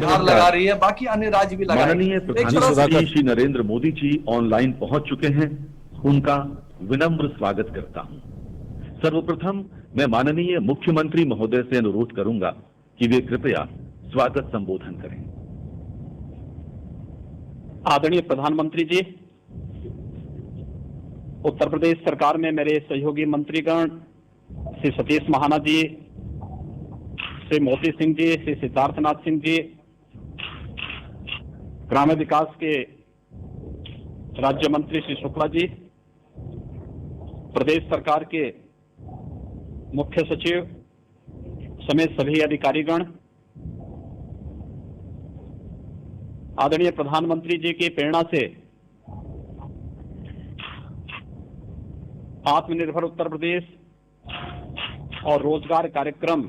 बिहार लगा रही है, बाकी अन्य राज्य भी लगा माननीय प्रधानमंत्री श्री नरेंद्र मोदी जी ऑनलाइन पहुंच चुके हैं, उनका विनम्र स्वागत करता हूं। सर्वप्रथम मैं माननीय मुख्यमंत्री महोदय से अनुरोध करूंगा कि वे कृपया स्वागत संबोधन करें। आदरणीय प्रधानमंत्री जी, उत्तर प्रदेश सरकार में मेरे सहयोगी मंत्रीगण श्री सतीश महाना जी, श्री मोती सिंह जी, श्री सिद्धार्थनाथ सिंह जी, ग्राम्य विकास के राज्य मंत्री श्री शुक्ला जी, प्रदेश सरकार के मुख्य सचिव समेत सभी अधिकारीगण, आदरणीय प्रधानमंत्री जी की प्रेरणा से आत्मनिर्भर उत्तर प्रदेश और रोजगार कार्यक्रम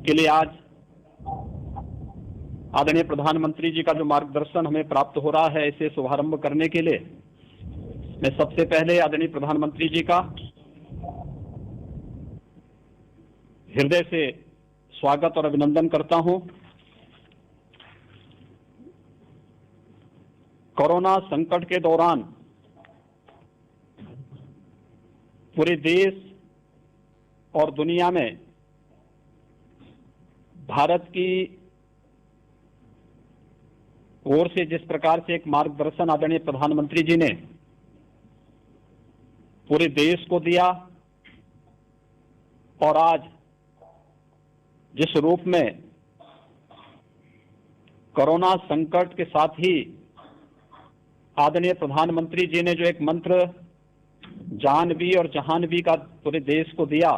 के लिए आज आदरणीय प्रधानमंत्री जी का जो मार्गदर्शन हमें प्राप्त हो रहा है, इसे शुभारंभ करने के लिए मैं सबसे पहले आदरणीय प्रधानमंत्री जी का हृदय से स्वागत और अभिनंदन करता हूं। कोरोना संकट के दौरान पूरे देश और दुनिया में भारत की ओर से जिस प्रकार से एक मार्गदर्शन आदरणीय प्रधानमंत्री जी ने पूरे देश को दिया और आज जिस रूप में कोरोना संकट के साथ ही आदरणीय प्रधानमंत्री जी ने जो एक मंत्र जानवी और जहानवी का पूरे देश को दिया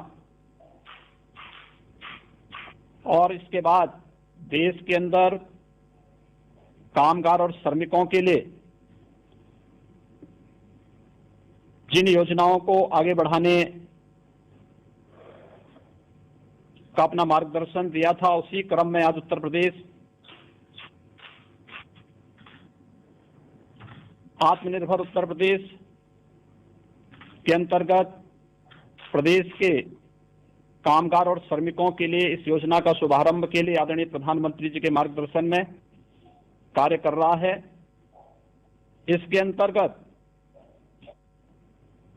और इसके बाद देश के अंदर कामगार और श्रमिकों के लिए जिन योजनाओं को आगे बढ़ाने का अपना मार्गदर्शन दिया था, उसी क्रम में आज उत्तर प्रदेश आत्मनिर्भर उत्तर प्रदेश के अंतर्गत प्रदेश के कामगार और श्रमिकों के लिए इस योजना का शुभारंभ के लिए आदरणीय प्रधानमंत्री जी के मार्गदर्शन में कार्य कर रहा है। इसके अंतर्गत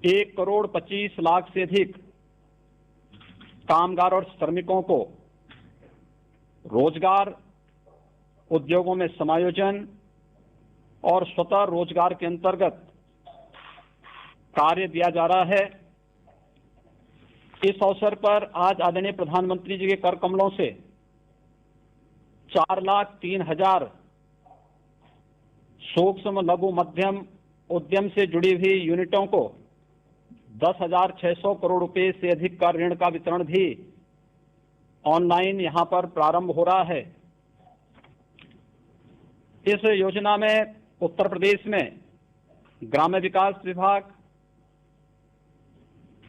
1,25,00,000 से अधिक कामगार और श्रमिकों को रोजगार, उद्योगों में समायोजन और स्वतः रोजगार के अंतर्गत कार्य दिया जा रहा है। इस अवसर पर आज आदरणीय प्रधानमंत्री जी के कर कमलों से 4,03,000 सूक्ष्म लघु मध्यम उद्यम से जुड़ी हुई यूनिटों को 10,600 करोड़ रुपए से अधिक का ऋण का वितरण भी ऑनलाइन यहां पर प्रारंभ हो रहा है। इस योजना में उत्तर प्रदेश में ग्राम्य विकास विभाग,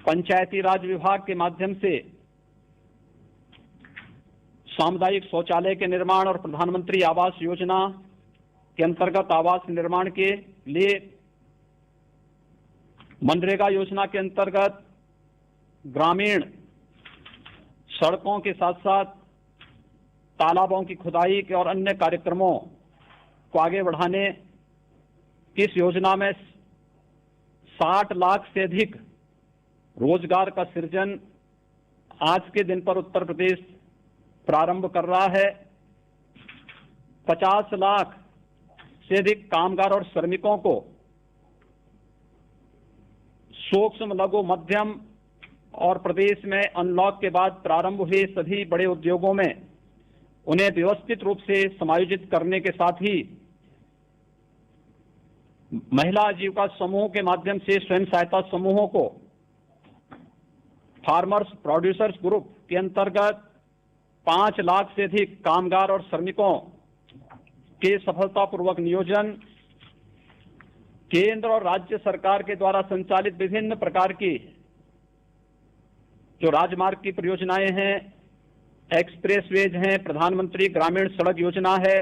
पंचायती राज विभाग के माध्यम से सामुदायिक शौचालय के निर्माण और प्रधानमंत्री आवास योजना के अंतर्गत आवास निर्माण के लिए, मनरेगा योजना के अंतर्गत ग्रामीण सड़कों के साथ साथ तालाबों की खुदाई के और अन्य कार्यक्रमों को आगे बढ़ाने की इस योजना में 60 लाख से अधिक रोजगार का सृजन आज के दिन पर उत्तर प्रदेश प्रारंभ कर रहा है। 50 लाख से अधिक कामगार और श्रमिकों को सूक्ष्म लघु मध्यम और प्रदेश में अनलॉक के बाद प्रारंभ हुए सभी बड़े उद्योगों में उन्हें व्यवस्थित रूप से समायोजित करने के साथ ही महिला आजीविका समूह के माध्यम से स्वयं सहायता समूहों को फार्मर्स प्रोड्यूसर्स ग्रुप के अंतर्गत 5 लाख से अधिक कामगार और श्रमिकों के सफलतापूर्वक नियोजन, केंद्र और राज्य सरकार के द्वारा संचालित विभिन्न प्रकार की जो राजमार्ग की परियोजनाएं हैं, एक्सप्रेसवेज हैं, प्रधानमंत्री ग्रामीण सड़क योजना है,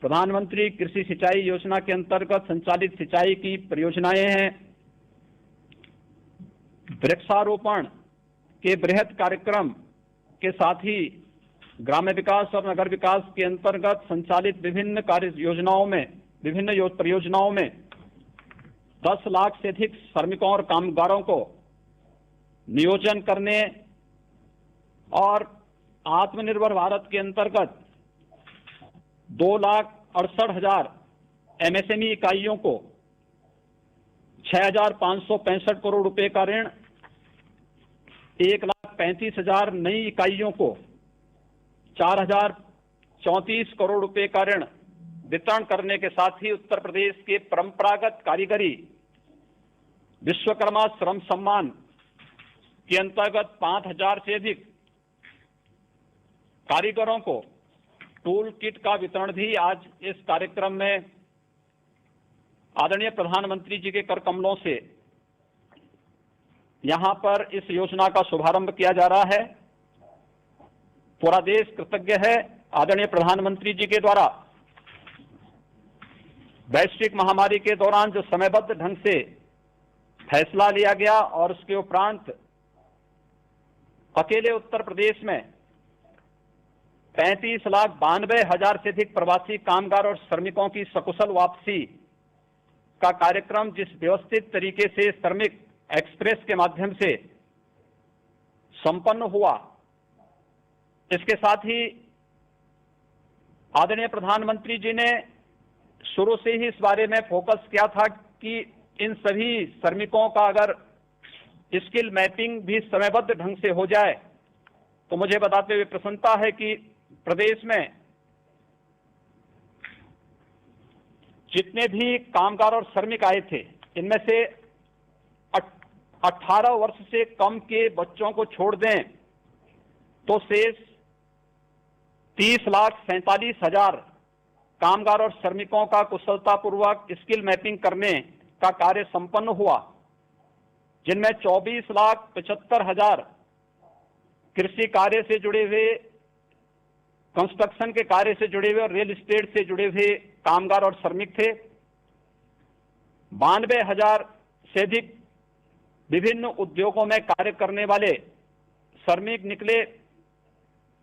प्रधानमंत्री कृषि सिंचाई योजना के अंतर्गत संचालित सिंचाई की परियोजनाएं हैं, वृक्षारोपण के बृहद कार्यक्रम के साथ ही ग्राम्य विकास और नगर विकास के अंतर्गत संचालित विभिन्न कार्य योजनाओं में परियोजनाओं में 10 लाख से अधिक श्रमिकों और कामगारों को नियोजन करने और आत्मनिर्भर भारत के अंतर्गत 2,68,000 एमएसएमई इकाइयों को 6,565 करोड़ रुपए का ऋण, 1,35,000 नई इकाइयों को 4,034 करोड़ रुपए का ऋण वितरण करने के साथ ही उत्तर प्रदेश के परंपरागत कारीगरी विश्वकर्मा श्रम सम्मान के अंतर्गत 5,000 से अधिक कारीगरों को टूल किट का वितरण भी आज इस कार्यक्रम में आदरणीय प्रधानमंत्री जी के कर कमलों से यहां पर इस योजना का शुभारंभ किया जा रहा है। पूरा देश कृतज्ञ है आदरणीय प्रधानमंत्री जी के द्वारा वैश्विक महामारी के दौरान जो समयबद्ध ढंग से फैसला लिया गया और उसके उपरांत अकेले उत्तर प्रदेश में 35,92,000 से अधिक प्रवासी कामगार और श्रमिकों की सकुशल वापसी का कार्यक्रम जिस व्यवस्थित तरीके से श्रमिक एक्सप्रेस के माध्यम से संपन्न हुआ, इसके साथ ही आदरणीय प्रधानमंत्री जी ने शुरू से ही इस बारे में फोकस किया था कि इन सभी श्रमिकों का अगर स्किल मैपिंग भी समयबद्ध ढंग से हो जाए तो मुझे बताते हुए प्रसन्नता है कि प्रदेश में जितने भी कामगार और श्रमिक आए थे इनमें से 18 वर्ष से कम के बच्चों को छोड़ दें तो शेष 30,47,000 कामगार और श्रमिकों का कुशलतापूर्वक स्किल मैपिंग करने का कार्य संपन्न हुआ, जिनमें 24,75,000 कृषि कार्य से जुड़े हुए, कंस्ट्रक्शन के कार्य से जुड़े हुए और रियल एस्टेट से जुड़े हुए कामगार और श्रमिक थे। 92,000 से अधिक विभिन्न उद्योगों में कार्य करने वाले श्रमिक निकले।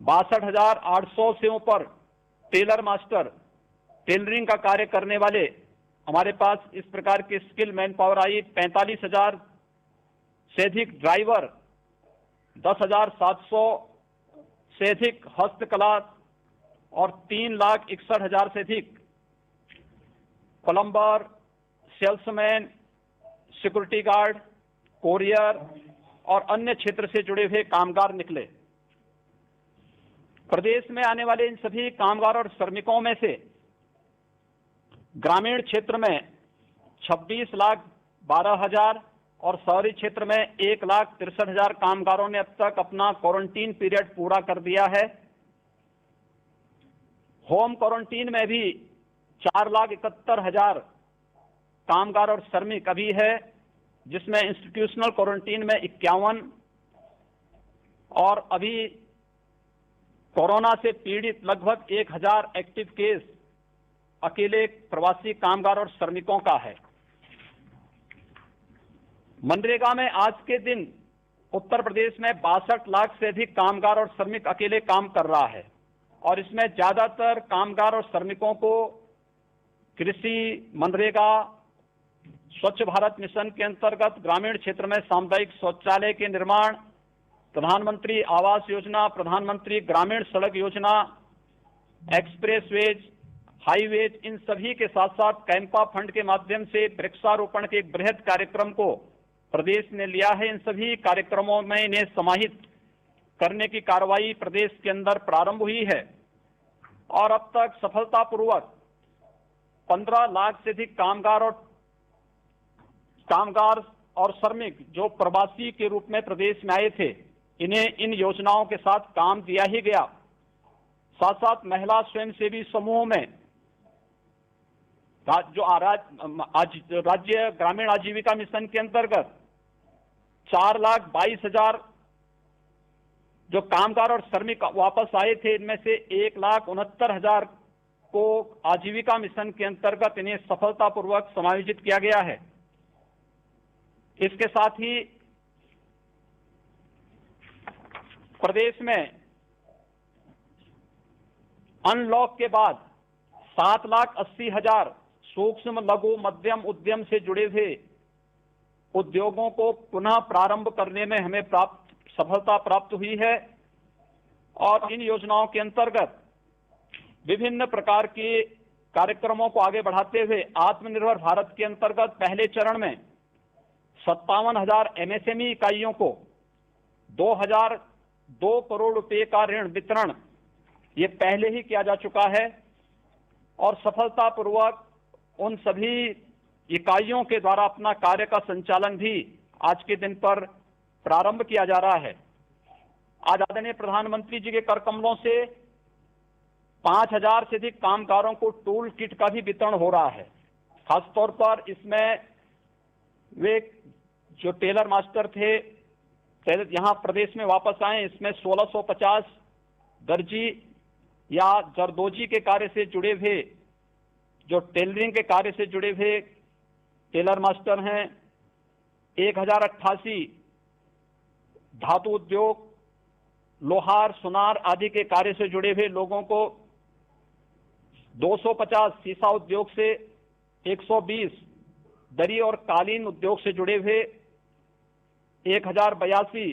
62,800 से ऊपर टेलर मास्टर, टेलरिंग का कार्य करने वाले हमारे पास इस प्रकार की स्किल मैन पावर आई। 45,000 से अधिक ड्राइवर, 10,700 से अधिक हस्तकला और 3,61,000 से अधिक plumber, salesman, security guard, courier और अन्य क्षेत्र से जुड़े हुए कामगार निकले। प्रदेश में आने वाले इन सभी कामगार और श्रमिकों में से ग्रामीण क्षेत्र में 26,12,000 और शहरी क्षेत्र में 1,63,000 कामगारों ने अब तक अपना क्वारंटीन पीरियड पूरा कर दिया है। होम क्वारंटीन में भी 4,71,000 कामगार और श्रमिक अभी है, जिसमें इंस्टीट्यूशनल क्वारंटीन में 51 और अभी कोरोना से पीड़ित लगभग 1,000 एक्टिव केस अकेले प्रवासी कामगार और श्रमिकों का है। मनरेगा में आज के दिन उत्तर प्रदेश में 62 लाख से अधिक कामगार और श्रमिक अकेले काम कर रहा है और इसमें ज्यादातर कामगार और श्रमिकों को कृषि, मनरेगा, स्वच्छ भारत मिशन के अंतर्गत ग्रामीण क्षेत्र में सामुदायिक शौचालय के निर्माण, प्रधानमंत्री आवास योजना, प्रधानमंत्री ग्रामीण सड़क योजना, एक्सप्रेसवेज, हाईवेज, इन सभी के साथ साथ कैंपा फंड के माध्यम से वृक्षारोपण के एक बृहद कार्यक्रम को प्रदेश ने लिया है। इन सभी कार्यक्रमों में इन्हें समाहित करने की कार्रवाई प्रदेश के अंदर प्रारंभ हुई है और अब तक सफलतापूर्वक 15 लाख से अधिक कामगार और श्रमिक जो प्रवासी के रूप में प्रदेश में आए थे, इन्हें इन योजनाओं के साथ काम दिया ही गया। साथ साथ महिला स्वयंसेवी समूहों में राज्य ग्रामीण आजीविका मिशन के अंतर्गत 4,22,000 जो कामगार और श्रमिक वापस आए थे, इनमें से 1,69,000 को आजीविका मिशन के अंतर्गत इन्हें सफलतापूर्वक समायोजित किया गया है। इसके साथ ही प्रदेश में अनलॉक के बाद 7,80,000 सूक्ष्म लघु मध्यम उद्यम से जुड़े हुए उद्योगों को पुनः प्रारंभ करने में हमें सफलता प्राप्त हुई है और इन योजनाओं के अंतर्गत विभिन्न प्रकार के कार्यक्रमों को आगे बढ़ाते हुए आत्मनिर्भर भारत के अंतर्गत पहले चरण में 57,000 एमएसएमई इकाइयों को 2,002 करोड़ रुपए का ऋण वितरण ये पहले ही किया जा चुका है और सफलतापूर्वक उन सभी इकाइयों के द्वारा अपना कार्य का संचालन भी आज के दिन पर प्रारंभ किया जा रहा है। आज आदरणीय प्रधानमंत्री जी के कर कमलों से 5,000 से अधिक कामगारों को टूल किट का भी वितरण हो रहा है। खासतौर पर इसमें वे जो टेलर मास्टर थे यहाँ प्रदेश में वापस आए, इसमें 1650 दर्जी या जरदोजी के कार्य से जुड़े हुए जो टेलरिंग के कार्य से जुड़े हुए टेलर मास्टर हैं, 1088 धातु उद्योग, लोहार, सुनार आदि के कार्य से जुड़े हुए लोगों को, 250 सीसा उद्योग से, 120 दरी और कालीन उद्योग से जुड़े हुए, 1082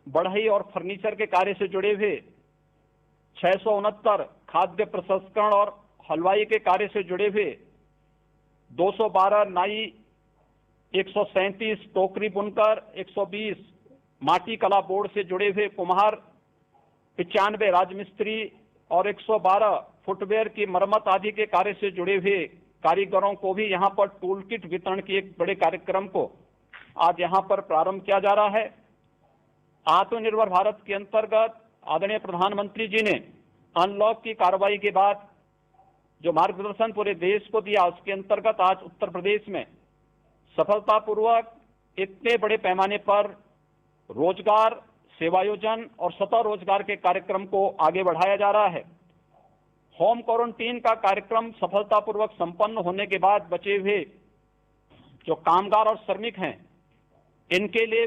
बढ़ई और फर्नीचर के कार्य से जुड़े हुए, 669 खाद्य प्रसंस्करण और हलवाई के कार्य से जुड़े हुए, 212 नाई, 137 टोकरी बुनकर, 120 माटी कला बोर्ड से जुड़े हुए कुम्हार, 95 राजमिस्त्री और 112 फुटवेयर की मरम्मत आदि के कार्य से जुड़े हुए कारीगरों को भी यहाँ पर टूल किट वितरण के एक बड़े कार्यक्रम को आज यहाँ पर प्रारंभ किया जा रहा है। आत्मनिर्भर भारत के अंतर्गत आदरणीय प्रधानमंत्री जी ने अनलॉक की कार्रवाई के बाद जो मार्गदर्शन पूरे देश को दिया, उसके अंतर्गत आज उत्तर प्रदेश में सफलतापूर्वक इतने बड़े पैमाने पर रोजगार, सेवायोजन और स्वतः रोजगार के कार्यक्रम को आगे बढ़ाया जा रहा है। होम क्वारंटीन का कार्यक्रम सफलतापूर्वक संपन्न होने के बाद बचे हुए जो कामगार और श्रमिक हैं, इनके लिए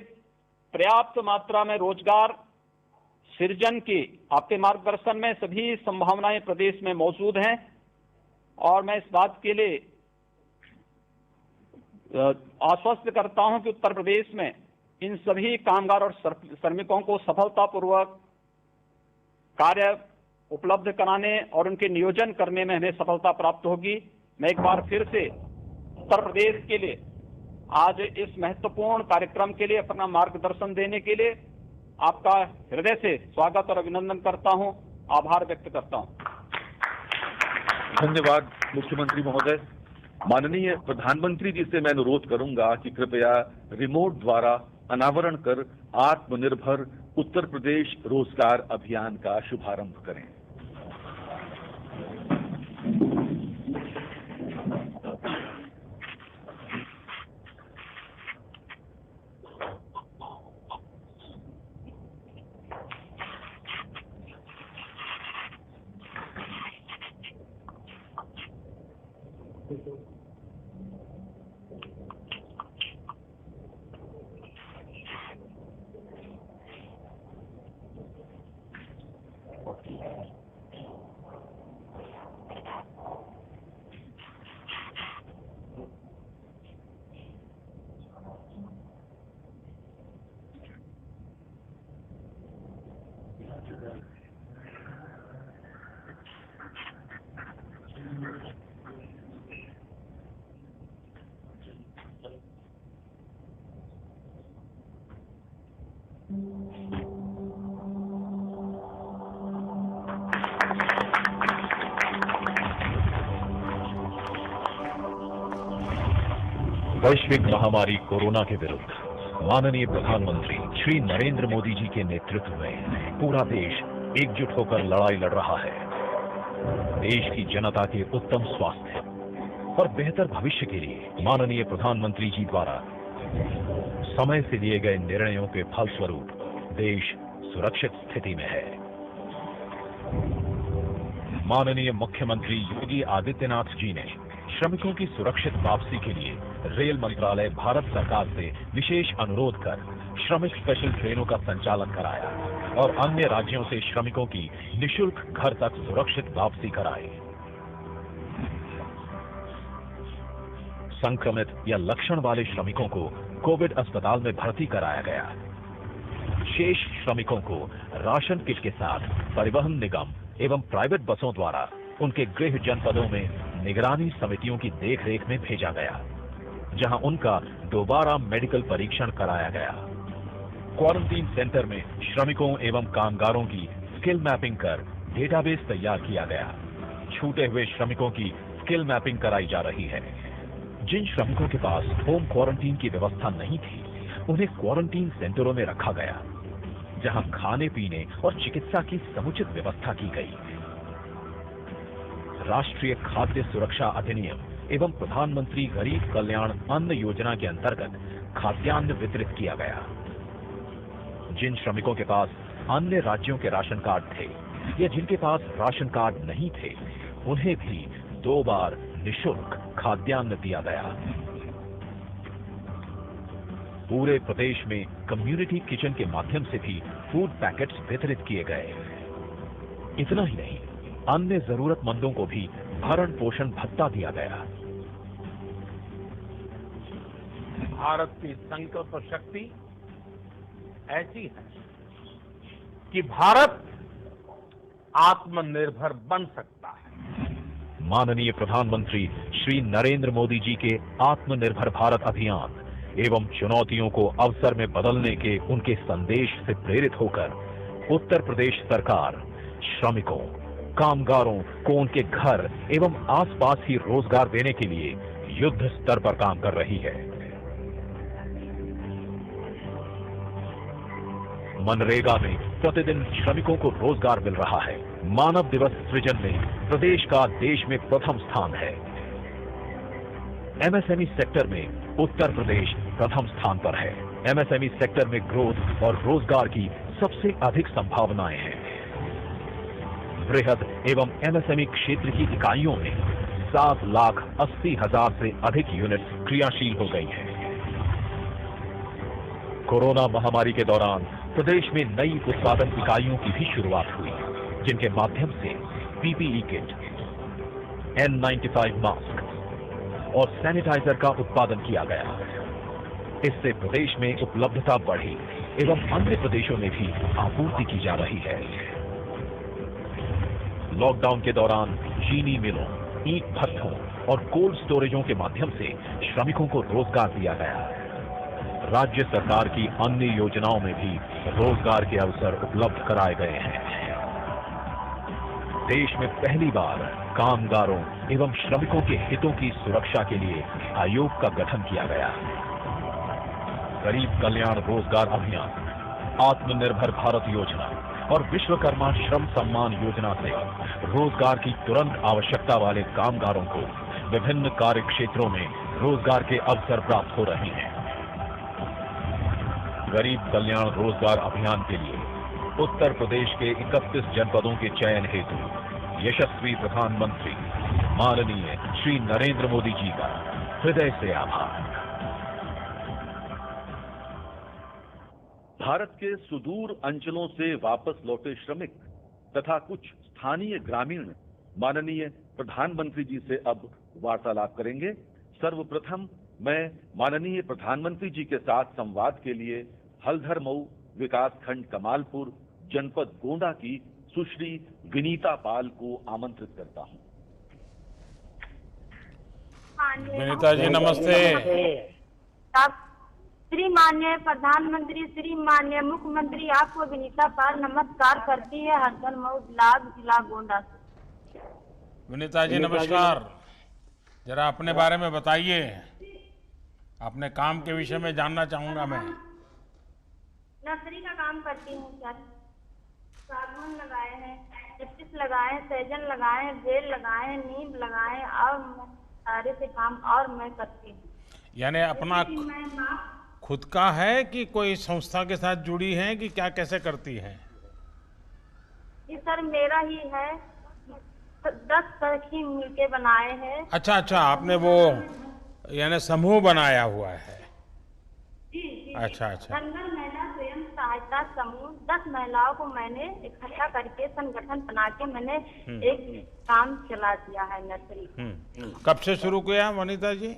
पर्याप्त मात्रा में रोजगार सृजन की आपके मार्गदर्शन में सभी संभावनाएं प्रदेश में मौजूद हैं और मैं इस बात के लिए आश्वस्त करता हूं कि उत्तर प्रदेश में इन सभी कामगार और श्रमिकों को सफलतापूर्वक कार्य उपलब्ध कराने और उनके नियोजन करने में हमें सफलता प्राप्त होगी। मैं एक बार फिर से उत्तर प्रदेश के लिए आज इस महत्वपूर्ण कार्यक्रम के लिए अपना मार्गदर्शन देने के लिए आपका हृदय से स्वागत और अभिनंदन करता हूं, आभार व्यक्त करता हूं। धन्यवाद मुख्यमंत्री महोदय। माननीय प्रधानमंत्री जी से मैं अनुरोध करूंगा कि कृपया रिमोट द्वारा अनावरण कर आत्मनिर्भर उत्तर प्रदेश रोजगार अभियान का शुभारंभ करें। वैश्विक महामारी कोरोना के विरुद्ध माननीय प्रधानमंत्री श्री नरेंद्र मोदी जी के नेतृत्व में पूरा देश एकजुट होकर लड़ाई लड़ रहा है। देश की जनता के उत्तम स्वास्थ्य और बेहतर भविष्य के लिए माननीय प्रधानमंत्री जी द्वारा समय से लिए गए निर्णयों के फलस्वरूप देश सुरक्षित स्थिति में है। माननीय मुख्यमंत्री योगी आदित्यनाथ जी ने श्रमिकों की सुरक्षित वापसी के लिए रेल मंत्रालय भारत सरकार से विशेष अनुरोध कर श्रमिक स्पेशल ट्रेनों का संचालन कराया और अन्य राज्यों से श्रमिकों की निशुल्क घर तक सुरक्षित वापसी कराई। संक्रमित या लक्षण वाले श्रमिकों को कोविड अस्पताल में भर्ती कराया गया। शेष श्रमिकों को राशन किट के साथ परिवहन निगम एवं प्राइवेट बसों द्वारा उनके गृह जनपदों में निगरानी समितियों की देखरेख में भेजा गया, जहां उनका दोबारा मेडिकल परीक्षण कराया गया। क्वारंटीन सेंटर में श्रमिकों एवं कामगारों की स्किल मैपिंग कर डेटाबेस तैयार किया गया। छूटे हुए श्रमिकों की स्किल मैपिंग कराई जा रही है। जिन श्रमिकों के पास होम क्वारंटीन की व्यवस्था नहीं थी, उन्हें क्वारंटीन सेंटरों में रखा गया, जहां खाने पीने और चिकित्सा की समुचित व्यवस्था की गई। राष्ट्रीय खाद्य सुरक्षा अधिनियम एवं प्रधानमंत्री गरीब कल्याण अन्न योजना के अंतर्गत खाद्यान्न वितरित किया गया। जिन श्रमिकों के पास अन्य राज्यों के राशन कार्ड थे या जिनके पास राशन कार्ड नहीं थे, उन्हें भी 2 बार निशुल्क खाद्यान्न दिया गया। पूरे प्रदेश में कम्युनिटी किचन के माध्यम से भी फूड पैकेट्स वितरित किए गए। इतना ही नहीं, अन्य जरूरतमंदों को भी भरण पोषण भत्ता दिया गया। भारत की संकल्प शक्ति ऐसी है कि भारत आत्मनिर्भर बन सकता है। माननीय प्रधानमंत्री श्री नरेंद्र मोदी जी के आत्मनिर्भर भारत अभियान एवं चुनौतियों को अवसर में बदलने के उनके संदेश से प्रेरित होकर उत्तर प्रदेश सरकार श्रमिकों, कामगारों को उनके घर एवं आसपास ही रोजगार देने के लिए युद्ध स्तर पर काम कर रही है। मनरेगा में प्रतिदिन श्रमिकों को रोजगार मिल रहा है। मानव दिवस सृजन में प्रदेश का देश में प्रथम स्थान है। एमएसएमई सेक्टर में उत्तर प्रदेश प्रथम स्थान पर है। एमएसएमई सेक्टर में ग्रोथ और रोजगार की सबसे अधिक संभावनाएं हैं। बृहद एवं एमएसएमई क्षेत्र की इकाइयों में 7,80,000 से अधिक यूनिट क्रियाशील हो गई हैं। कोरोना महामारी के दौरान प्रदेश में नई उत्पादन इकाइयों की भी शुरुआत हुई, जिनके माध्यम से पीपीई किट, N95 मास्क और सैनिटाइजर का उत्पादन किया गया। इससे प्रदेश में उपलब्धता बढ़ी एवं अन्य प्रदेशों में भी आपूर्ति की जा रही है। लॉकडाउन के दौरान चीनी मिलों, ईंट भट्ठों और कोल्ड स्टोरेजों के माध्यम से श्रमिकों को रोजगार दिया गया। राज्य सरकार की अन्य योजनाओं में भी रोजगार के अवसर उपलब्ध कराए गए हैं। देश में पहली बार कामगारों एवं श्रमिकों के हितों की सुरक्षा के लिए आयोग का गठन किया गया। गरीब कल्याण रोजगार अभियान, आत्मनिर्भर भारत योजना और विश्वकर्मा श्रम सम्मान योजना से रोजगार की तुरंत आवश्यकता वाले कामगारों को विभिन्न कार्य क्षेत्रों में रोजगार के अवसर प्राप्त हो रहे हैं। गरीब कल्याण रोजगार अभियान के लिए उत्तर प्रदेश के 31 जनपदों के चयन हेतु यशस्वी प्रधानमंत्री माननीय श्री नरेंद्र मोदी जी का हृदय से आभार। भारत के सुदूर अंचलों से वापस लौटे श्रमिक तथा कुछ स्थानीय ग्रामीण माननीय प्रधानमंत्री जी से अब वार्तालाप करेंगे। सर्वप्रथम मैं माननीय प्रधानमंत्री जी के साथ संवाद के लिए हल्धर मऊ विकासखंड कमालपुर जनपद गोंडा की सुश्री विनीता पाल को आमंत्रित करता हूं। विनीता जी नमस्ते। श्री माननीय प्रधानमंत्री, श्री माननीय मुख्यमंत्री, आपको विनीता पाल नमस्कार करती है हल्धर मऊ ब्लॉक जिला गोंडा से। विनीता जी नमस्कार। जरा अपने बारे में बताइए, अपने काम के विषय में जानना चाहूंगा मैं। नर्सरी का काम करती हूँ सर। सागवान लगाए हैं, चिप्स लगाए हैं, सहजन लगाए हैं, बेल लगाए हैं, नीम लगाए हैं और सारे से काम और मैं करती हूँ। यानी अपना खुद का है कि कोई संस्था के साथ जुड़ी है कि क्या, कैसे करती है? ये सर मेरा ही है, 10 सखी मिलके बनाए हैं। अच्छा, आपने वो यानी समूह बनाया हुआ है। जी। अच्छा अच्छा। नंगल महिला स्वयं सहायता समूह 10 महिलाओं को मैंने इकट्ठा करके संगठन बना के मैंने एक काम चला दिया है नर्सरी। कब से शुरू किया वनीता जी?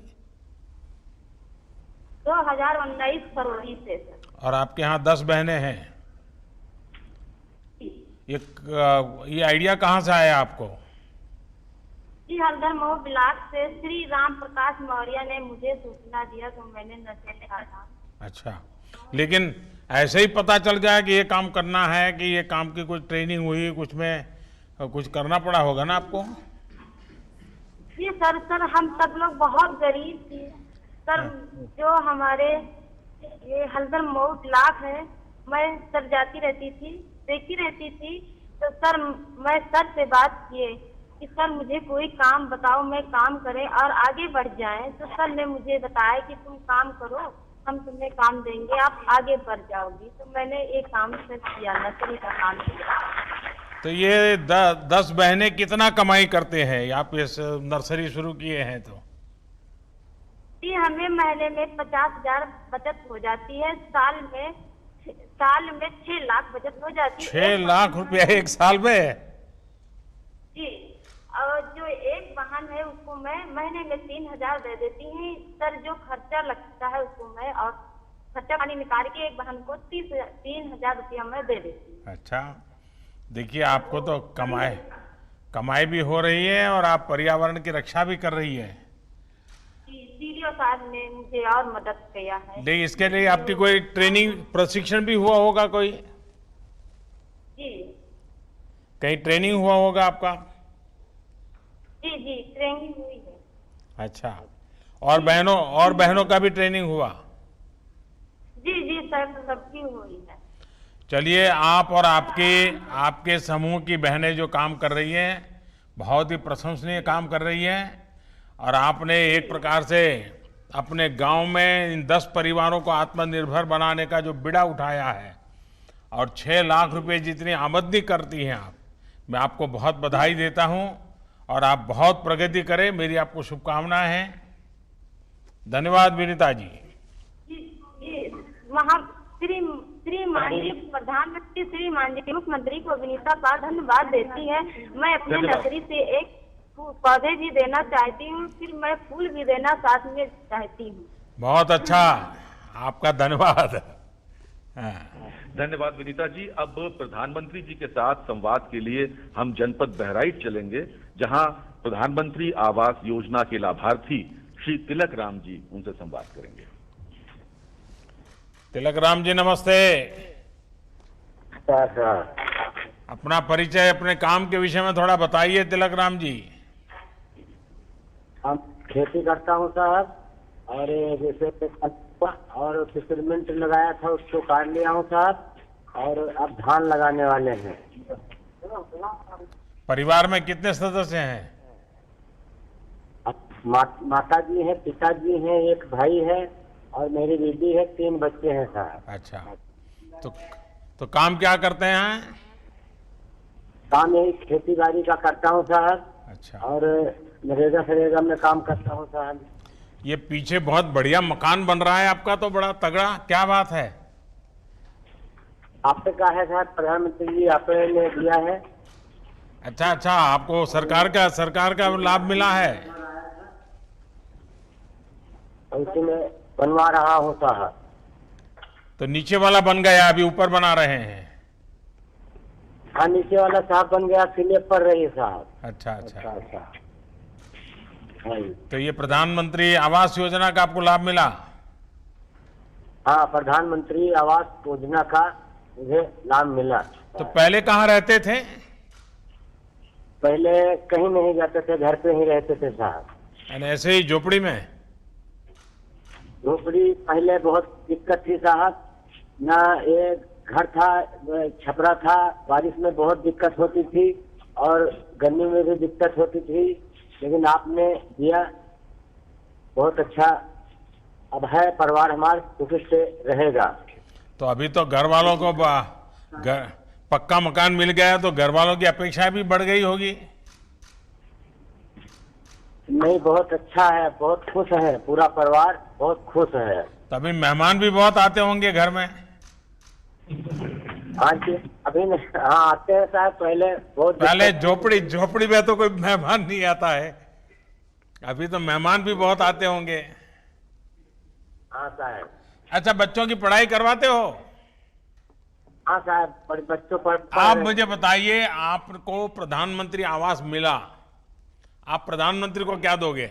2019 फरवरी से सर। और आपके यहाँ 10 बहनें हैं। ये आइडिया कहाँ से आया आपको? जी हल्दर मऊ ब्लॉक से श्री राम प्रकाश मौर्य ने मुझे सूचना दिया तो मैंने नर्सरी था। अच्छा, लेकिन ऐसे ही पता चल गया कि ये काम करना है, कि ये काम की कुछ ट्रेनिंग हुई, कुछ में कुछ करना पड़ा होगा ना आपको? जी सर हम सब लोग बहुत गरीब थे सर। जो हमारे ये हल्दर मऊ ब्लॉक है, मैं सर जाती रहती थी, देखती रहती थी, तो सर मैं सर से बात किए कि सर मुझे कोई काम बताओ, मैं काम करें और आगे बढ़ जाएं। तो सर ने मुझे बताया कि तुम काम करो, हम तुम्हें काम देंगे, आप आगे बढ़ जाओगी। तो मैंने एक काम सर किया, नर्सरी का काम किया। तो ये 10 बहनें कितना कमाई करते हैं? आप इस नर्सरी शुरू किए हैं तो? जी हमें महीने में 50,000 बचत हो जाती है, साल में 6 लाख बचत हो जाती है। 6 लाख रुपया एक साल में? जी, और जो एक वाहन है उसको मैं महीने में 3,000 दे देती हूँ सर। जो खर्चा लगता है उसको मैं और खर्चा पानी निकाल के एक वाहन को 3,000 रुपया मैं दे देती हूँ। अच्छा, देखिए आपको तो कमाई भी हो रही है और आप पर्यावरण की रक्षा भी कर रही है। सीडीओ साहब ने मुझे और मदद किया है। लेकिन इसके लिए आपकी कोई ट्रेनिंग प्रशिक्षण भी हुआ होगा कोई? जी कहीं ट्रेनिंग हुआ होगा आपका? जी ट्रेनिंग हुई है। अच्छा, और बहनों का भी ट्रेनिंग हुआ? जी सर सबकी हुई है। चलिए, आप और आपके समूह की बहनें जो काम कर रही हैं, बहुत ही प्रशंसनीय काम कर रही हैं। और आपने एक प्रकार से अपने गांव में इन 10 परिवारों को आत्मनिर्भर बनाने का जो बीड़ा उठाया है और 6 लाख रुपए जितनी आमदनी करती हैं आप, मैं आपको बहुत बधाई देता हूं और आप बहुत प्रगति करें, मेरी आपको शुभकामनाएं हैं। धन्यवाद विनीता जी। वहाँ श्री माननीय प्रधानमंत्री श्री माननीय मुख्यमंत्री को विनीता साहब धन्यवाद देती है। मैं अपने नर्सरी से एक पौधे भी देना चाहती हूँ, फिर मैं फूल भी देना साथ में चाहती हूँ। बहुत अच्छा, आपका धन्यवाद। धन्यवाद विनीता जी। अब प्रधानमंत्री जी के साथ संवाद के लिए हम जनपद बहराइच चलेंगे, जहां प्रधानमंत्री आवास योजना के लाभार्थी श्री तिलक राम जी उनसे संवाद करेंगे। तिलक राम जी नमस्ते। अपना परिचय, अपने काम के विषय में थोड़ा बताइए तिलक राम जी। हम खेती करता हूँ साहब, और जैसे और फिशरमेंट लगाया था उसको काट लिया हूँ साहब, और अब धान लगाने वाले हैं। परिवार में कितने सदस्य हैं? माता जी है, पिताजी हैं, एक भाई है और मेरी बीवी है, 3 बच्चे हैं साहब। अच्छा, तो काम क्या करते हैं? काम यही खेती बाड़ी का करता हूँ साहब। अच्छा, और नरेगा में काम करता हूँ साहब। ये पीछे बहुत बढ़िया मकान बन रहा है आपका, तो बड़ा तगड़ा, क्या बात है? आपसे कहा है साहब, प्रधानमंत्री जी आपने दिया है। अच्छा, आपको सरकार का लाभ मिला है? उसी में बनवा रहा हूँ साहब। तो नीचे वाला बन गया, अभी ऊपर बना रहे हैं? हाँ, नीचे वाला साहब बन गया, स्लैब पर रही साहब। अच्छा। हाँ, तो ये प्रधानमंत्री आवास योजना का आपको लाभ मिला? हाँ, प्रधानमंत्री आवास योजना का मुझे लाभ मिला। तो पहले कहाँ रहते थे? पहले कहीं नहीं जाते थे, घर पे ही रहते थे साहब। यानी ऐसे ही झोपड़ी में? झोपड़ी पहले बहुत दिक्कत थी साहब, ना एक घर था, छपरा था, बारिश में बहुत दिक्कत होती थी और गर्मी में भी दिक्कत होती थी, लेकिन आपने दिया, बहुत अच्छा। अब है, परिवार हमारा सुखी से रहेगा। तो अभी तो घर वालों को पक्का मकान मिल गया, तो घर वालों की अपेक्षा भी बढ़ गई होगी? नहीं, बहुत अच्छा है, बहुत खुश है, पूरा परिवार बहुत खुश है। तभी मेहमान भी बहुत आते होंगे घर में। हाँ जी, अभी हाँ आते हैं साहब, पहले बहुत पहले झोपड़ी में तो कोई मेहमान नहीं आता है, अभी तो मेहमान भी बहुत आते होंगे। हाँ साहब। अच्छा, बच्चों की पढ़ाई करवाते हो? हाँ साहब, बच्चों पर आप मुझे बताइए, आपको प्रधानमंत्री आवास मिला, आप प्रधानमंत्री को क्या दोगे?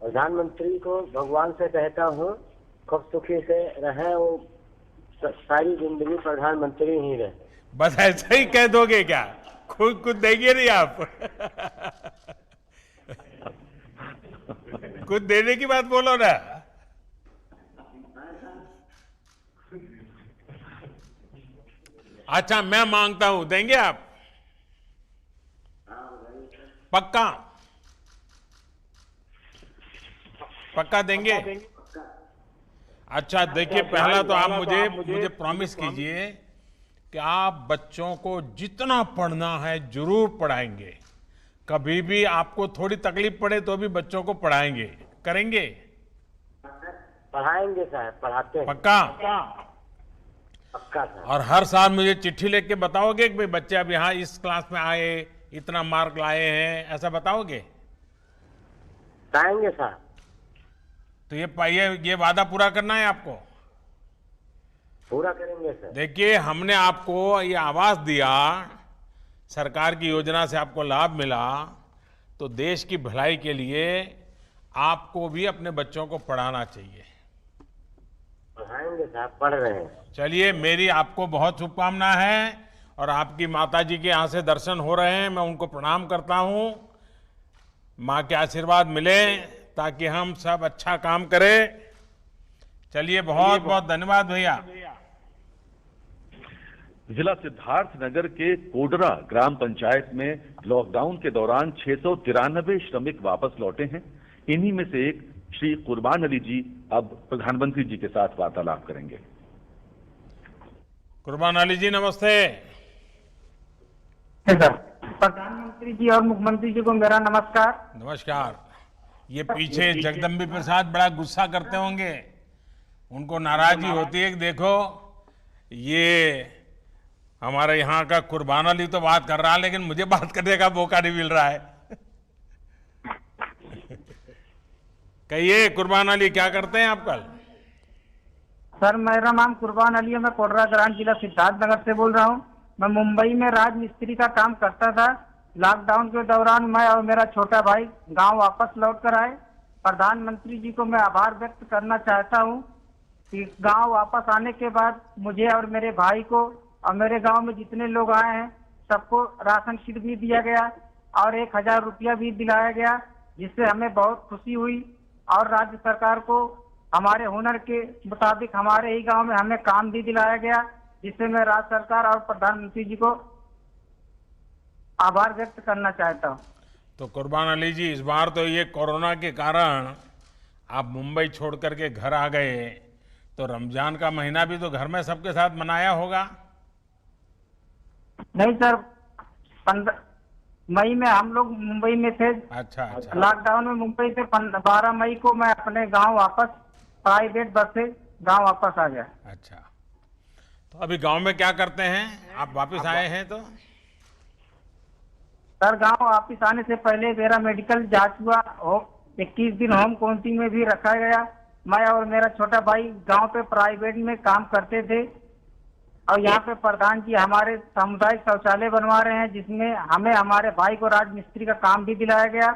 प्रधानमंत्री को भगवान से कहता हूँ खूब सुखी से रहे, वो सारी जिंदगी प्रधानमंत्री ही रहे। बस ऐसा ही कह दोगे क्या? खुद कुछ देंगे नहीं आप? कुछ देने की बात बोलो ना। अच्छा, मैं मांगता हूं, देंगे आप? पक्का? पक्का देंगे? अच्छा, देखिए, पहला तो आप मुझे प्रॉमिस कीजिए कि आप बच्चों को जितना पढ़ना है जरूर पढ़ाएंगे, कभी भी आपको थोड़ी तकलीफ पड़े तो भी बच्चों को पढ़ाएंगे, करेंगे? पढ़ाएंगे साहब, पढ़ाते हैं। पक्का? पक्का साहब। और हर साल मुझे चिट्ठी लिख के बताओगे कि भाई बच्चे अब यहाँ इस क्लास में आए, इतना मार्क लाए हैं, ऐसा बताओगे? बताएंगे साहब। तो ये वादा पूरा करना है आपको। पूरा करेंगे सर। देखिए, हमने आपको ये आवास दिया, सरकार की योजना से आपको लाभ मिला, तो देश की भलाई के लिए आपको भी अपने बच्चों को पढ़ाना चाहिए। पढ़ाएंगे साहब, पढ़ रहे हैं। चलिए, मेरी आपको बहुत शुभकामना है, और आपकी माता जी के यहाँ से दर्शन हो रहे हैं, मैं उनको प्रणाम करता हूँ। माँ के आशीर्वाद मिले ताकि हम सब अच्छा काम करें। चलिए, बहुत बहुत धन्यवाद भैया। जिला सिद्धार्थनगर के कोडरा ग्राम पंचायत में लॉकडाउन के दौरान 693 श्रमिक वापस लौटे हैं। इन्हीं में से एक श्री कुर्बान अली जी अब प्रधानमंत्री जी के साथ वार्तालाप करेंगे। कुर्बान अली जी, नमस्ते। प्रधानमंत्री जी और मुख्यमंत्री जी को मेरा नमस्कार। नमस्कार। ये पीछे जगदम्बी प्रसाद बड़ा गुस्सा करते होंगे, उनको नाराजगी होती है कि देखो ये हमारे यहाँ का कुर्बान अली तो बात कर रहा है, लेकिन मुझे बात करने का मौका नहीं मिल रहा है। कहिए कुर्बान अली, क्या करते हैं आप कल? सर, मेरा नाम कुर्बान अली है, मैं कोडरा ग्राम जिला सिद्धार्थनगर से बोल रहा हूँ। मैं मुंबई में राजमिस्त्री का काम करता था। लॉकडाउन के दौरान मैं और मेरा छोटा भाई गांव वापस लौट कर आए। प्रधानमंत्री जी को मैं आभार व्यक्त करना चाहता हूँ कि गांव वापस आने के बाद मुझे और मेरे भाई को और मेरे गांव में जितने लोग आए हैं सबको राशन किट भी दिया गया और 1000 रुपया भी दिलाया गया, जिससे हमें बहुत खुशी हुई। और राज्य सरकार को हमारे हुनर के मुताबिक हमारे ही गांव में हमें काम भी दिलाया गया, जिससे मैं राज्य सरकार और प्रधानमंत्री जी को आभार व्यक्त करना चाहता हूँ। तो कुर्बान अली जी, इस बार तो ये कोरोना के कारण आप मुंबई छोड़ करके घर आ गए, तो रमजान का महीना भी तो घर में सबके साथ मनाया होगा? नहीं सर, 15 मई में हम लोग मुंबई में थे। अच्छा अच्छा। लॉकडाउन में मुंबई से 12 मई को मैं अपने गांव वापस प्राइवेट बस से गांव वापस आ गया। अच्छा, तो अभी गांव में क्या करते हैं? आप वापस आए हैं तो? सर, गांव वापस आने से पहले मेरा मेडिकल जांच हुआ, 21 दिन होम क्वारंटीन में भी रखा गया। मैं और मेरा छोटा भाई गांव पे प्राइवेट में काम करते थे, और यहाँ पे प्रधान जी हमारे सामुदायिक शौचालय बनवा रहे हैं, जिसमें हमें हमारे भाई को राजमिस्त्री का काम भी दिलाया गया।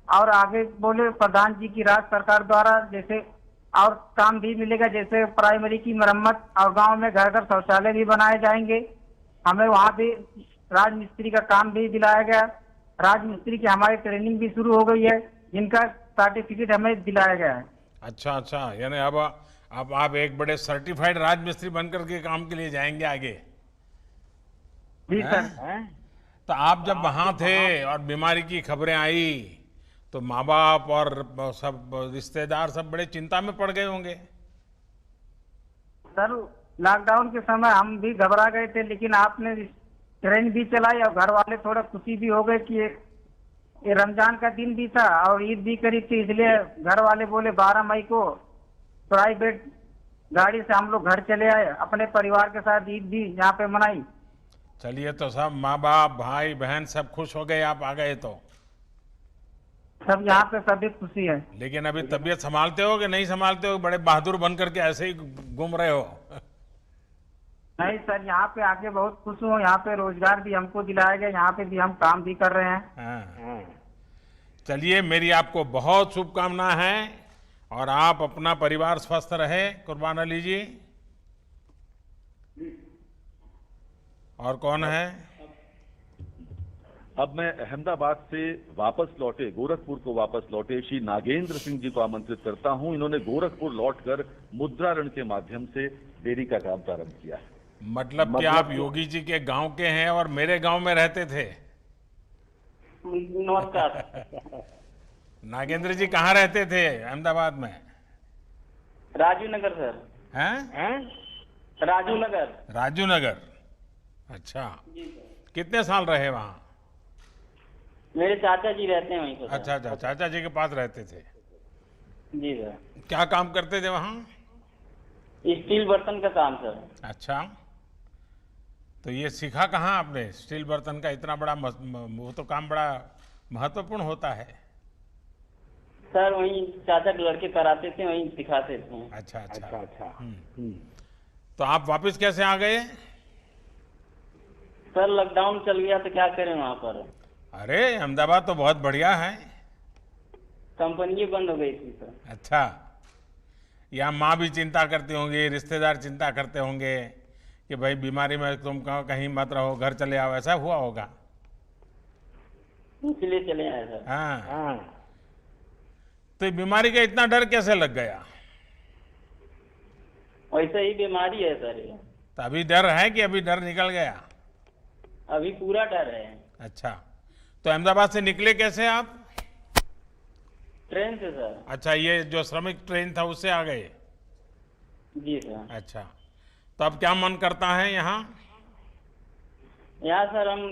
और आगे बोले प्रधान जी की राज्य सरकार द्वारा जैसे और काम भी मिलेगा, जैसे प्राइमरी की मरम्मत और गांव में घर घर शौचालय भी बनाए जाएंगे। हमें वहाँ भी राजमिस्त्री का काम भी दिलाया गया। राजमिस्त्री की हमारी ट्रेनिंग भी शुरू हो गई है, जिनका सर्टिफिकेट हमें दिलाया गया है। अच्छा अच्छा, यानी अब आप एक बड़े सर्टिफाइड राजमिस्त्री बनकर के काम के लिए जाएंगे आगे? जी सर। तो आप जब वहां थे और बीमारी की खबरें आई तो माँ बाप और सब रिश्तेदार सब बड़े चिंता में पड़ गए होंगे? सर, लॉकडाउन के समय हम भी घबरा गए थे, लेकिन आपने ट्रेन भी चलाई और घर वाले थोड़ा खुशी भी हो गए कि ये रमजान का दिन भी था और ईद भी करीब थी, इसलिए घर वाले बोले 12 मई को प्राइवेट गाड़ी से हम लोग घर चले आए, अपने परिवार के साथ ईद भी यहाँ पे मनाई। चलिए, तो सब माँ बाप भाई बहन सब खुश हो गए आप आ गए तो। सब यहाँ पे सभी खुशी है। लेकिन अभी तबीयत संभालते हो कि नहीं संभालते हो? बड़े बहादुर बन करके ऐसे ही घूम रहे हो? नहीं सर, यहाँ पे आके बहुत खुश हूँ। यहाँ पे रोजगार भी हमको दिलाया गया, यहाँ पे भी हम काम भी कर रहे हैं। हाँ। चलिए, मेरी आपको बहुत शुभकामना है और आप अपना परिवार स्वस्थ रहे कुर्बान अली जी। और कौन है? अब मैं अहमदाबाद से वापस लौटे, गोरखपुर को वापस लौटे श्री नागेंद्र सिंह जी को आमंत्रित करता हूं। इन्होंने गोरखपुर लौटकर मुद्रा ऋण के माध्यम से डेयरी का काम प्रारंभ किया है। मतलब कि आप योगी जी के गांव के हैं और मेरे गांव में रहते थे? नमस्कार। नागेंद्र जी कहाँ रहते थे अहमदाबाद में? राजू नगर सर। हैं? राजू नगर। राजू नगर, अच्छा। जी सर। कितने साल रहे वहाँ? मेरे चाचा जी रहते हैं वहीं पर। अच्छा अच्छा, चाचा जी के पास रहते थे। जी सर। क्या काम करते थे वहाँ? स्टील बर्तन का काम सर। अच्छा, तो ये सीखा कहाँ आपने स्टील बर्तन का इतना बड़ा वो तो काम बड़ा महत्वपूर्ण होता है। सर वहीं चाचा के लड़के कराते थे, वहीं सिखाते थे। अच्छा अच्छा अच्छा। तो आप वापस कैसे आ गए? सर लॉकडाउन चल गया तो क्या करें वहाँ पर। अरे अहमदाबाद तो बहुत बढ़िया है। कंपनी बंद हो गई थी सर। अच्छा, यहाँ माँ भी चिंता करती होंगी, रिश्तेदार चिंता करते होंगे कि भाई बीमारी में तुम कहीं मत रहो, घर चले आओ, ऐसा हुआ होगा। इसलिए चले आए सर। हाँ। तो ये बीमारी का इतना डर कैसे लग गया? वैसे ही बीमारी है सर ये। तो अभी डर है कि अभी डर निकल गया? अभी पूरा डर है। अच्छा, तो अहमदाबाद से निकले कैसे आप? ट्रेन से सर। अच्छा, ये जो श्रमिक ट्रेन था उससे आ गए? जी सर। अच्छा, तो अब क्या मन करता है यहाँ? यहाँ सर हम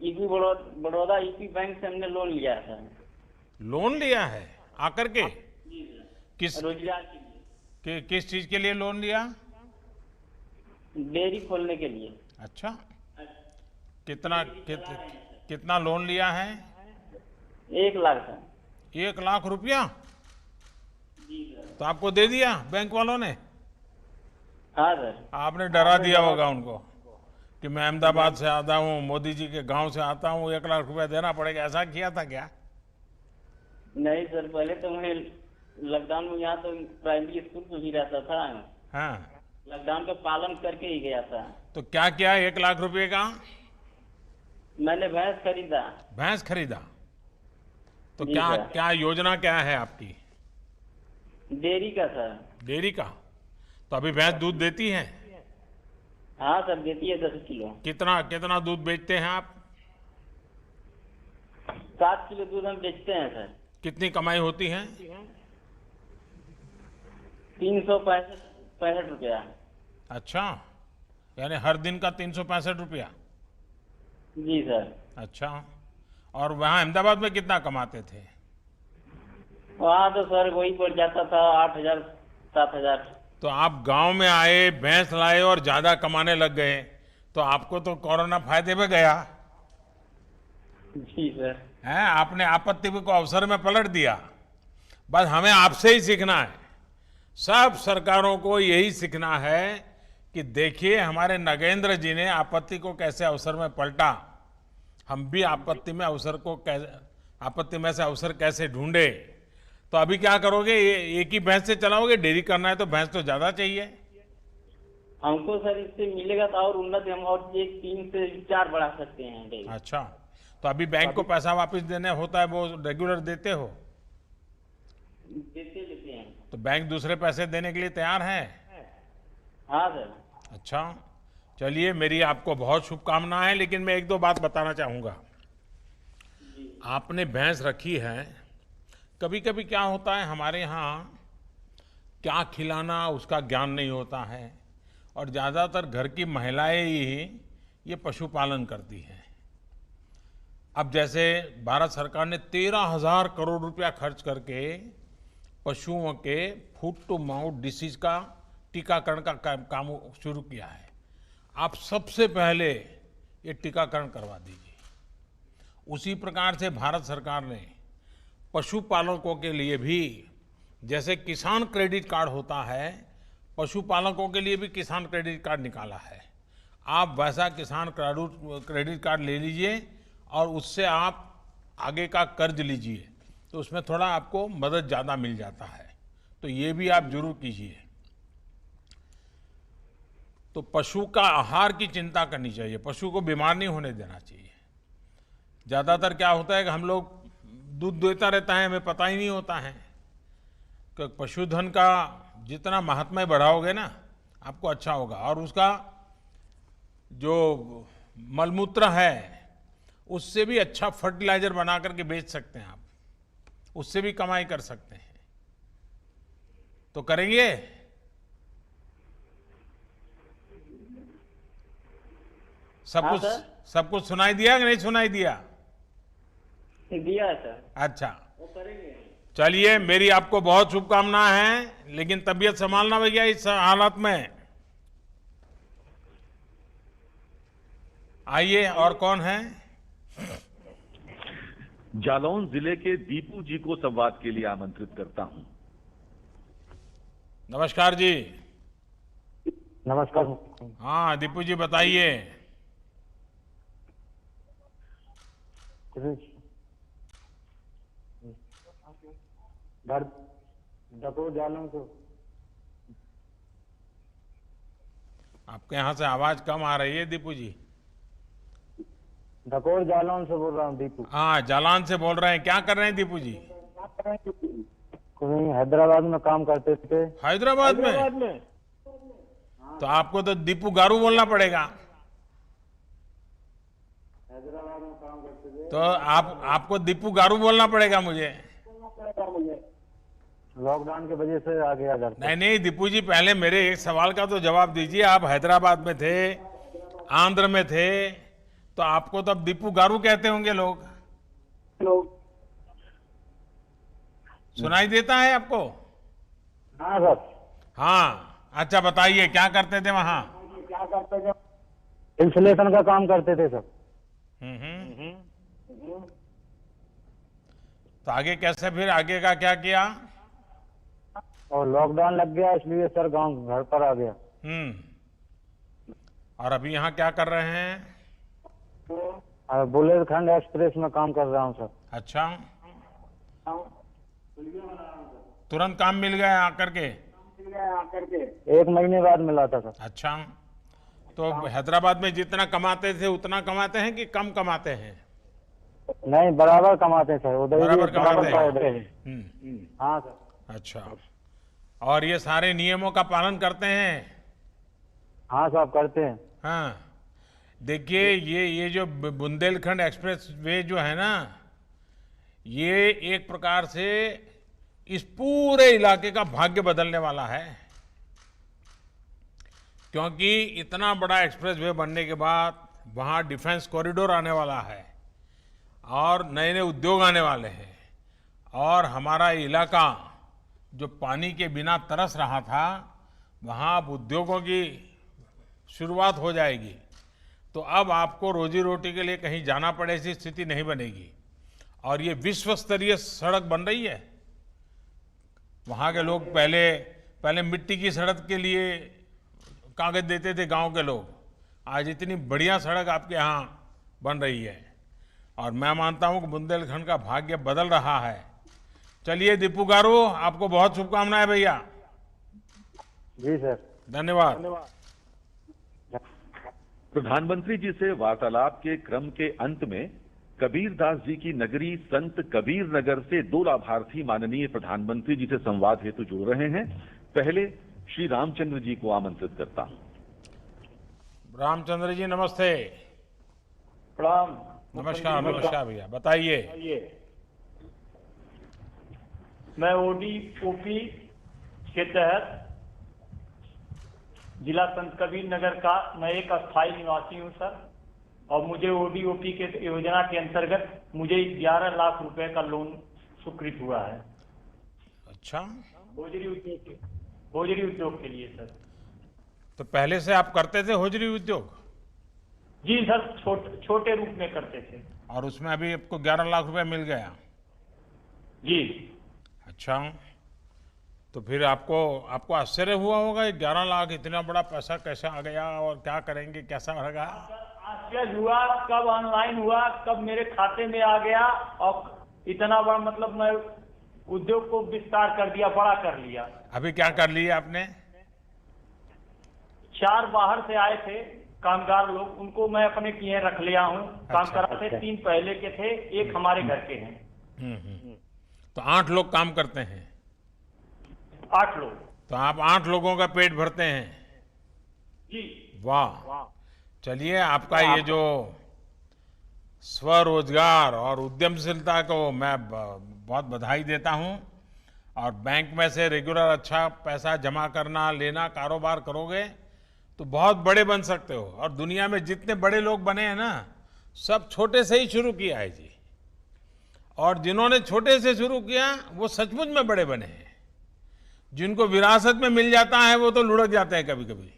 ईपी बड़ौदा ईपी बैंक से हमने लोन लिया था। लोन लिया है आकर के? जी सर। किस रोजगार के लिए। किस चीज के लिए लोन लिया? डेयरी खोलने के लिए। अच्छा, कितना लोन लिया है? 1 लाख का। 1 लाख रुपया? जी सर। तो आपको दे दिया बैंक वालों ने? हाँ सर। आपने डरा दिया होगा उनको कि मैं अहमदाबाद से आता हूँ, मोदी जी के गांव से आता हूँ, 1 लाख रुपया देना पड़ेगा, ऐसा किया था क्या? नहीं सर, पहले तो मैं लॉकडाउन में यहाँ तो प्राइमरी स्कूल में भी रहता था। हाँ। लॉकडाउन का पालन करके ही गया था। तो क्या किया 1 लाख रुपए का? मैंने भैंस खरीदा। भैंस खरीदा? तो जी क्या सर। क्या योजना क्या है आपकी? डेयरी का सर। डेयरी का? तो अभी भैंस दूध देती है? हाँ सर, देती है 10 किलो। कितना दूध बेचते हैं आप? 7 किलो दूध हम बेचते हैं सर। कितनी कमाई होती है? 365 रुपया। अच्छा, यानी हर दिन का 365 रुपया? जी सर। अच्छा, और वहाँ अहमदाबाद में कितना कमाते थे? वहाँ तो सर वही पड़ जाता था 8,000 7,000। तो आप गांव में आए, भैंस लाए और ज्यादा कमाने लग गए, तो आपको तो कोरोना फायदे में गया। जी सर। है, आपने आपत्ति को अवसर में पलट दिया। बस हमें आपसे ही सीखना है, सब सरकारों को यही सीखना है कि देखिए हमारे नगेंद्र जी ने आपत्ति को कैसे अवसर में पलटा, हम भी आपत्ति में से अवसर कैसे ढूंढे। तो अभी क्या करोगे? एक ही भैंस से चलाओगे? डेयरी करना है तो भैंस तो ज्यादा चाहिए। हमको सर इससे मिलेगा तो और उन्नति, हम और 3 से 4 बढ़ा सकते हैं डेयरी। अच्छा, तो अभी बैंक को पैसा वापस देने होता है, वो रेगुलर देते हो? देते हैं। तो बैंक दूसरे पैसे देने के लिए तैयार है? हाँ सर। अच्छा, चलिए, मेरी आपको बहुत शुभकामनाएं, लेकिन मैं 1-2 बात बताना चाहूँगा। आपने भैंस रखी है, कभी कभी क्या होता है हमारे यहाँ क्या खिलाना उसका ज्ञान नहीं होता है, और ज़्यादातर घर की महिलाएं ही ये पशुपालन करती हैं। अब जैसे भारत सरकार ने 13,000 करोड़ रुपया खर्च करके पशुओं के फूट टू माउथ डिसीज का टीकाकरण का काम शुरू किया है। आप सबसे पहले ये टीकाकरण करवा दीजिए। उसी प्रकार से भारत सरकार ने पशुपालकों के लिए भी, जैसे किसान क्रेडिट कार्ड होता है, पशुपालकों के लिए भी किसान क्रेडिट कार्ड निकाला है। आप वैसा किसान क्रेडिट कार्ड ले लीजिए और उससे आप आगे का कर्ज लीजिए, तो उसमें थोड़ा आपको मदद ज़्यादा मिल जाता है। तो ये भी आप जरूर कीजिए। तो पशु का आहार की चिंता करनी चाहिए, पशु को बीमार नहीं होने देना चाहिए। ज़्यादातर क्या होता है कि हम लोग दूध देता रहता है, हमें पता ही नहीं होता है कि पशुधन का जितना महात्म्य बढ़ाओगे ना, आपको अच्छा होगा। और उसका जो मलमूत्र है उससे भी अच्छा फर्टिलाइजर बना करके बेच सकते हैं आप, उससे भी कमाई कर सकते हैं। तो करेंगे? हाँ सर। सब कुछ सुनाई दिया कि नहीं सुनाई दिया? दिया है सर। अच्छा, वो करेंगे। चलिए, मेरी आपको बहुत शुभकामनाएं हैं, लेकिन तबीयत संभालना भैया इस हालत में। आइए, और कौन है? जालौन जिले के दीपू जी को संवाद के लिए आमंत्रित करता हूं। नमस्कार जी। नमस्कार। हाँ दीपू जी, बताइए। डकोर जालौन को आपके यहाँ से आवाज कम आ रही है दीपू जी। डकोर जालौन से बोल रहा हूँ दीपू। हाँ, जालान से बोल रहे हैं। क्या कर रहे हैं दीपू जी? कहीं हैदराबाद में काम करते थे। हैदराबाद में? तो आपको तो दीपू गारू बोलना पड़ेगा। हैदराबाद में काम करते थे। तो आपको दीपू गारू बोलना पड़ेगा मुझे। लॉकडाउन की वजह से आ गया घर पे। नहीं दीपू जी, पहले मेरे एक सवाल का तो जवाब दीजिए। आप हैदराबाद में थे, आंध्र में थे, तो आपको तो अब दीपू गारू कहते होंगे लोग। सुनाई देता है आपको? हाँ सर। हाँ, अच्छा बताइए, क्या करते थे वहां? क्या करते थे? इंसुलेशन का काम करते थे सर। तो आगे कैसे, फिर आगे का क्या किया? और लॉकडाउन लग गया, इसलिए सर गांव घर पर आ गया। और अभी यहाँ क्या कर रहे हैं? बुंदेलखंड एक्सप्रेस में काम कर रहा हूँ सर। अच्छा, तुरंत काम मिल गया आकर के? 1 महीने बाद मिला था सर। अच्छा, तो हैदराबाद में जितना कमाते थे उतना कमाते हैं कि कम कमाते हैं? नहीं, बराबर कमाते हैं सर। उधर बराबर कमाते हैं। हाँ सर। अच्छा, और ये सारे नियमों का पालन करते हैं? हाँ साहब, करते हैं। हाँ, देखिए, ये जो बुंदेलखंड एक्सप्रेस वे जो है ना, ये एक प्रकार से इस पूरे इलाके का भाग्य बदलने वाला है। क्योंकि इतना बड़ा एक्सप्रेस वे बनने के बाद वहाँ डिफेंस कॉरिडोर आने वाला है और नए नए उद्योग आने वाले हैं, और हमारा इलाका जो पानी के बिना तरस रहा था, वहाँ अब उद्योगों की शुरुआत हो जाएगी। तो अब आपको रोजी रोटी के लिए कहीं जाना पड़े ऐसी स्थिति नहीं बनेगी। और ये विश्व स्तरीय सड़क बन रही है। वहाँ के लोग पहले मिट्टी की सड़क के लिए कागज देते थे गांव के लोग, आज इतनी बढ़िया सड़क आपके यहाँ बन रही है, और मैं मानता हूँ कि बुंदेलखंड का भाग्य बदल रहा है। चलिए दीपू गारू, आपको बहुत शुभकामनाएं भैया। जी सर, धन्यवाद। प्रधानमंत्री जी से वार्तालाप के क्रम के अंत में कबीरदास जी की नगरी संत कबीर नगर से 2 लाभार्थी माननीय प्रधानमंत्री जी से संवाद हेतु जुड़ रहे हैं। पहले श्री रामचंद्र जी को आमंत्रित करता हूं। रामचंद्र जी नमस्ते। प्रणाम। नमस्कार भैया, बताइए। मैं ओडीओपी के तहत जिला संत कबीर नगर का मैं एक अस्थायी निवासी हूं सर, और मुझे ओडीओपी के योजना के अंतर्गत मुझे 11 लाख रुपए का लोन स्वीकृत हुआ है। अच्छा, होजरी उद्योग के लिए सर। तो पहले से आप करते थे होजरी उद्योग? जी सर, छोटे रूप में करते थे। और उसमें अभी आपको 11 लाख रुपए मिल गया? जी। अच्छा, तो फिर आपको आश्चर्य हुआ होगा, ये 11 लाख इतना बड़ा पैसा कैसे आ गया और क्या करेंगे, कैसा रहेगा? आश्चर्य हुआ, कब ऑनलाइन हुआ, कब मेरे खाते में आ गया, और इतना बड़ा मतलब मैं उद्योग को विस्तार कर दिया, बड़ा कर लिया। अभी क्या कर लिया आपने? 4 बाहर से आए थे कामगार लोग, उनको मैं अपने किए रख लिया हूँ। काम कराते 3 पहले के थे, 1 हमारे घर के हैं। तो 8 लोग काम करते हैं? 8 लोग। तो आप 8 लोगों का पेट भरते हैं? जी। वाह, चलिए, आपका ये जो स्वरोजगार और उद्यमशीलता को मैं बहुत बधाई देता हूं। और बैंक में से रेगुलर अच्छा पैसा जमा करना, लेना, कारोबार करोगे तो बहुत बड़े बन सकते हो। और दुनिया में जितने बड़े लोग बने हैं ना, सब छोटे से ही शुरू किया है जी। और जिन्होंने छोटे से शुरू किया वो सचमुच में बड़े बने हैं। जिनको विरासत में मिल जाता है वो तो लुढ़क जाते हैं कभी कभी।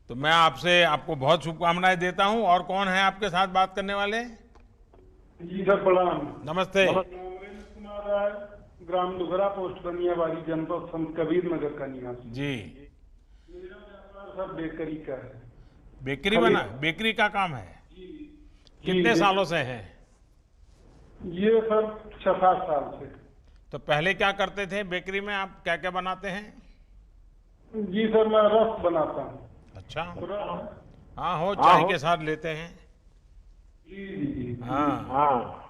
तो मैं आपको बहुत शुभकामनाएं देता हूं। और कौन है आपके साथ बात करने वाले? जी सर, प्रणाम। नमस्ते। नरेंद्र कुमार राय, ग्राम दुगरा, पोस्ट बनियाबाड़ी, जनपद संत कबीर नगर का निवासी जी। मेरा व्यापार सर बेकरी का है। बेकरी का काम है? कितने सालों से है? ये सर 6-7 साल से। तो पहले क्या करते थे बेकरी में? आप क्या क्या बनाते हैं? जी सर, मैं रस बनाता हूँ। अच्छा, हाँ, हो चाय के साथ लेते हैं। जी। हाँ,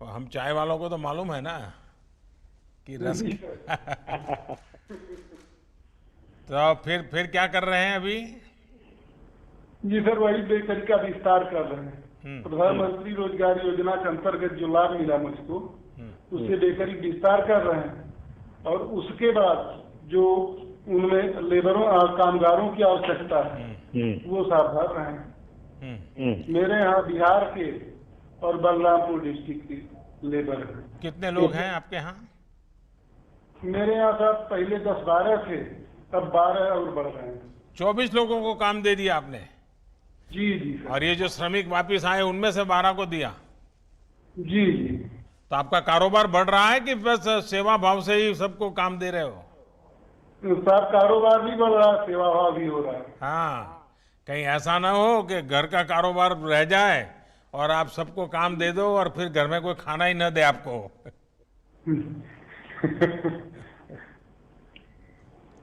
तो हम चाय वालों को तो मालूम है ना कि रस तो फिर क्या कर रहे हैं अभी? जी सर, वही बेकरी का विस्तार कर रहे हैं। प्रधानमंत्री रोजगार योजना के अंतर्गत जो लाभ मिला मुझको, उससे बेकरी विस्तार कर रहे हैं। और उसके बाद जो उनमें लेबरों और कामगारों की आवश्यकता है वो साफ भर रहे हैं। मेरे यहाँ बिहार के और बलरामपुर डिस्ट्रिक्ट के लेबर हैं। कितने लोग हैं आपके यहाँ? मेरे यहाँ सर पहले 10-12 थे, अब 12 और बढ़ रहे हैं। 24 लोगों को काम दे दिया आपने? जी सर। और ये जो श्रमिक वापिस आए उनमें से 12 को दिया? जी। तो आपका कारोबार बढ़ रहा है कि बस सेवा भाव से ही सबको काम दे रहे हो? सर, कारोबार भी बढ़ रहा है, सेवा भाव भी हो रहा है। हाँ, कहीं ऐसा ना हो कि घर का कारोबार रह जाए और आप सबको काम दे दो और फिर घर में कोई खाना ही न दे आपको।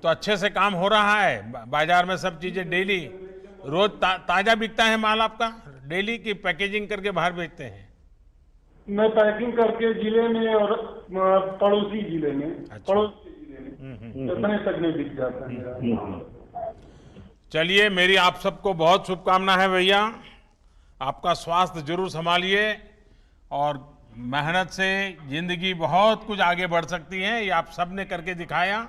तो अच्छे से काम हो रहा है बाजार में, सब चीजें डेली रोज ताजा बिकता है माल आपका डेली की पैकेजिंग करके बाहर बेचते हैं? मैं पैकिंग करके जिले में और पड़ोसी जिले में, पड़ोसी जिले में इतने तक नहीं बिक जाता है। चलिए, मेरी आप सबको बहुत शुभकामना है भैया। आपका स्वास्थ्य जरूर संभालिए और मेहनत से जिंदगी बहुत कुछ आगे बढ़ सकती है। ये आप सबने करके दिखाया।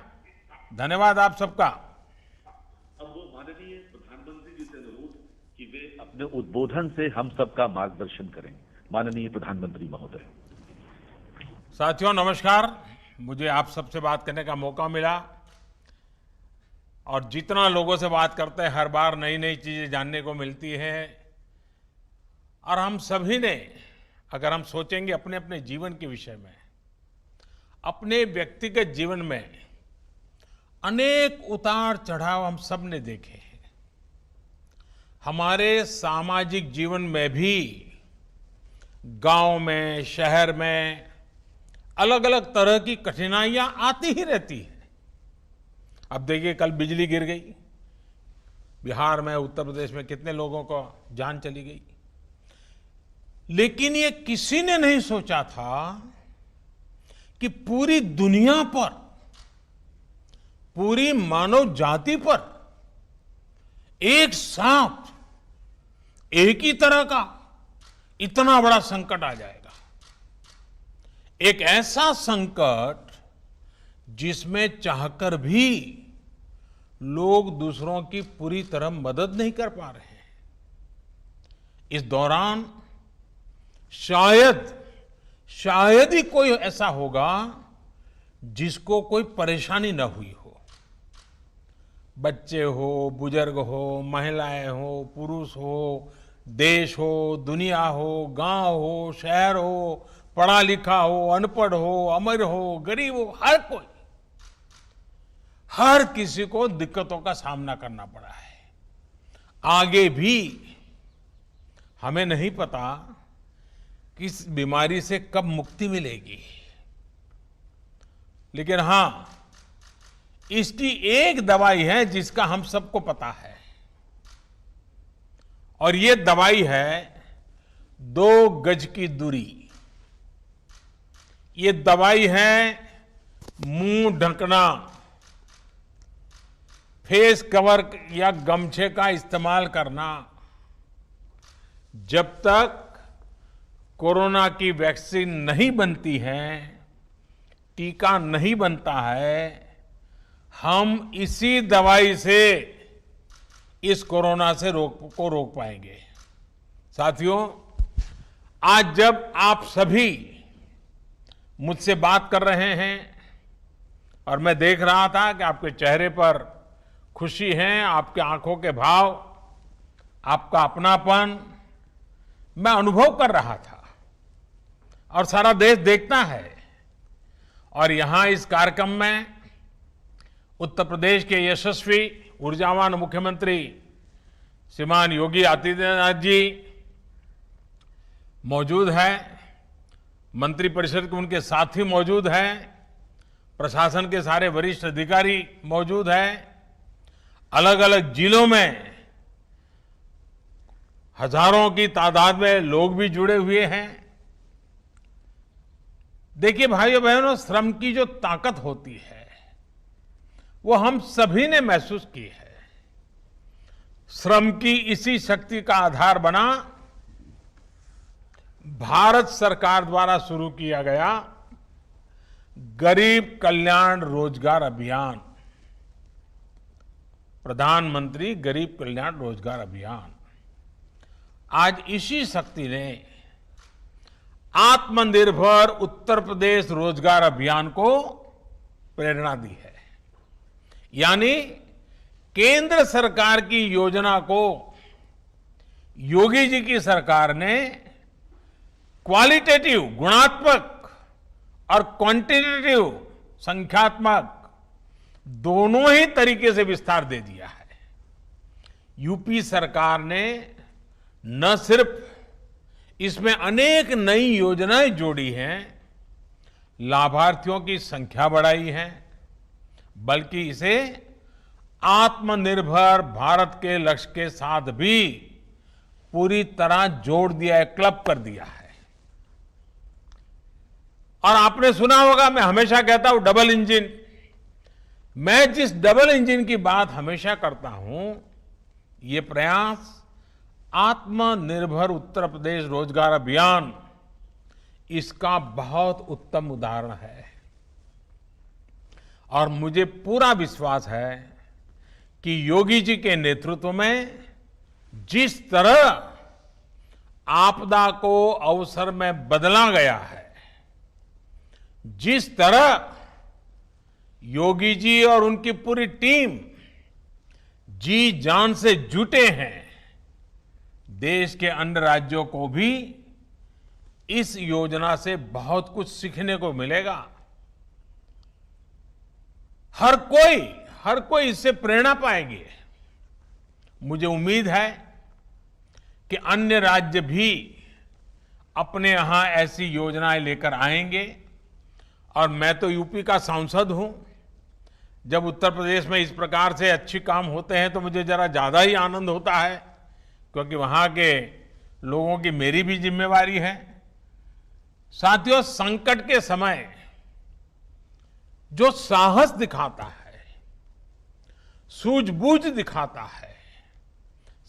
धन्यवाद आप सबका। अब वो माननीय प्रधानमंत्री जी से अनुरोध कि वे अपने उद्बोधन से हम सबका मार्गदर्शन करें। माननीय प्रधानमंत्री महोदय। साथियों नमस्कार। मुझे आप सबसे बात करने का मौका मिला और जितना लोगों से बात करते हैं हर बार नई नई चीजें जानने को मिलती है। और हम सभी ने, अगर हम सोचेंगे अपने अपने जीवन के विषय में, अपने व्यक्तिगत जीवन में अनेक उतार चढ़ाव हम सब ने देखे हैं। हमारे सामाजिक जीवन में भी गांव में, शहर में अलग अलग तरह की कठिनाइयां आती ही रहती हैं। अब देखिए, कल बिजली गिर गई बिहार में, उत्तर प्रदेश में कितने लोगों को जान चली गई। लेकिन ये किसी ने नहीं सोचा था कि पूरी दुनिया पर, पूरी मानव जाति पर एक साथ एक ही तरह का इतना बड़ा संकट आ जाएगा। एक ऐसा संकट जिसमें चाहकर भी लोग दूसरों की पूरी तरह मदद नहीं कर पा रहे हैं। इस दौरान शायद ही कोई ऐसा होगा जिसको कोई परेशानी न हुई हो। बच्चे हो, बुजुर्ग हो, महिलाएं हो, पुरुष हो, देश हो, दुनिया हो, गांव हो, शहर हो, पढ़ा लिखा हो, अनपढ़ हो, अमीर हो, गरीब हो, हर किसी को दिक्कतों का सामना करना पड़ा है। आगे भी हमें नहीं पता कि इस बीमारी से कब मुक्ति मिलेगी, लेकिन हां, इसकी एक दवाई है जिसका हम सबको पता है, और ये दवाई है 2 गज की दूरी। ये दवाई है मुंह ढकना, फेस कवर या गमछे का इस्तेमाल करना। जब तक कोरोना की वैक्सीन नहीं बनती है, टीका नहीं बनता है, हम इसी दवाई से इस कोरोना से रोक पाएंगे। साथियों, आज जब आप सभी मुझसे बात कर रहे हैं और मैं देख रहा था कि आपके चेहरे पर खुशी है, आपके आंखों के भाव, आपका अपनापन मैं अनुभव कर रहा था, और सारा देश देखता है। और यहां इस कार्यक्रम में उत्तर प्रदेश के यशस्वी ऊर्जावान मुख्यमंत्री श्रीमान योगी आदित्यनाथ जी मौजूद हैं, मंत्रिपरिषद के उनके साथी मौजूद हैं, प्रशासन के सारे वरिष्ठ अधिकारी मौजूद हैं, अलग अलग जिलों में हजारों की तादाद में लोग भी जुड़े हुए हैं। देखिए भाइयों बहनों, श्रम की जो ताकत होती है वो हम सभी ने महसूस की है। श्रम की इसी शक्ति का आधार बना भारत सरकार द्वारा शुरू किया गया गरीब कल्याण रोजगार अभियान, प्रधानमंत्री गरीब कल्याण रोजगार अभियान। आज इसी शक्ति ने आत्मनिर्भर उत्तर प्रदेश रोजगार अभियान को प्रेरणा दी है। यानी केंद्र सरकार की योजना को योगी जी की सरकार ने क्वालिटेटिव गुणात्मक और क्वांटिटेटिव संख्यात्मक दोनों ही तरीके से विस्तार दे दिया है। यूपी सरकार ने न सिर्फ इसमें अनेक नई योजनाएं जोड़ी हैं, लाभार्थियों की संख्या बढ़ाई है, बल्कि इसे आत्मनिर्भर भारत के लक्ष्य के साथ भी पूरी तरह जोड़ दिया है, क्लब कर दिया है। और आपने सुना होगा, मैं हमेशा कहता हूं डबल इंजन। मैं जिस डबल इंजन की बात हमेशा करता हूं, ये प्रयास आत्मनिर्भर उत्तर प्रदेश रोजगार अभियान इसका बहुत उत्तम उदाहरण है। और मुझे पूरा विश्वास है कि योगी जी के नेतृत्व में जिस तरह आपदा को अवसर में बदला गया है, जिस तरह योगी जी और उनकी पूरी टीम जी जान से जुटे हैं, देश के अन्य राज्यों को भी इस योजना से बहुत कुछ सीखने को मिलेगा। हर कोई इससे प्रेरणा पाएंगे। मुझे उम्मीद है कि अन्य राज्य भी अपने यहां ऐसी योजनाएं लेकर आएंगे। और मैं तो यूपी का सांसद हूं। जब उत्तर प्रदेश में इस प्रकार से अच्छे काम होते हैं तो मुझे जरा ज्यादा ही आनंद होता है, क्योंकि वहां के लोगों की मेरी भी जिम्मेवारी है। साथियों, संकट के समय जो साहस दिखाता है, सूझबूझ दिखाता है,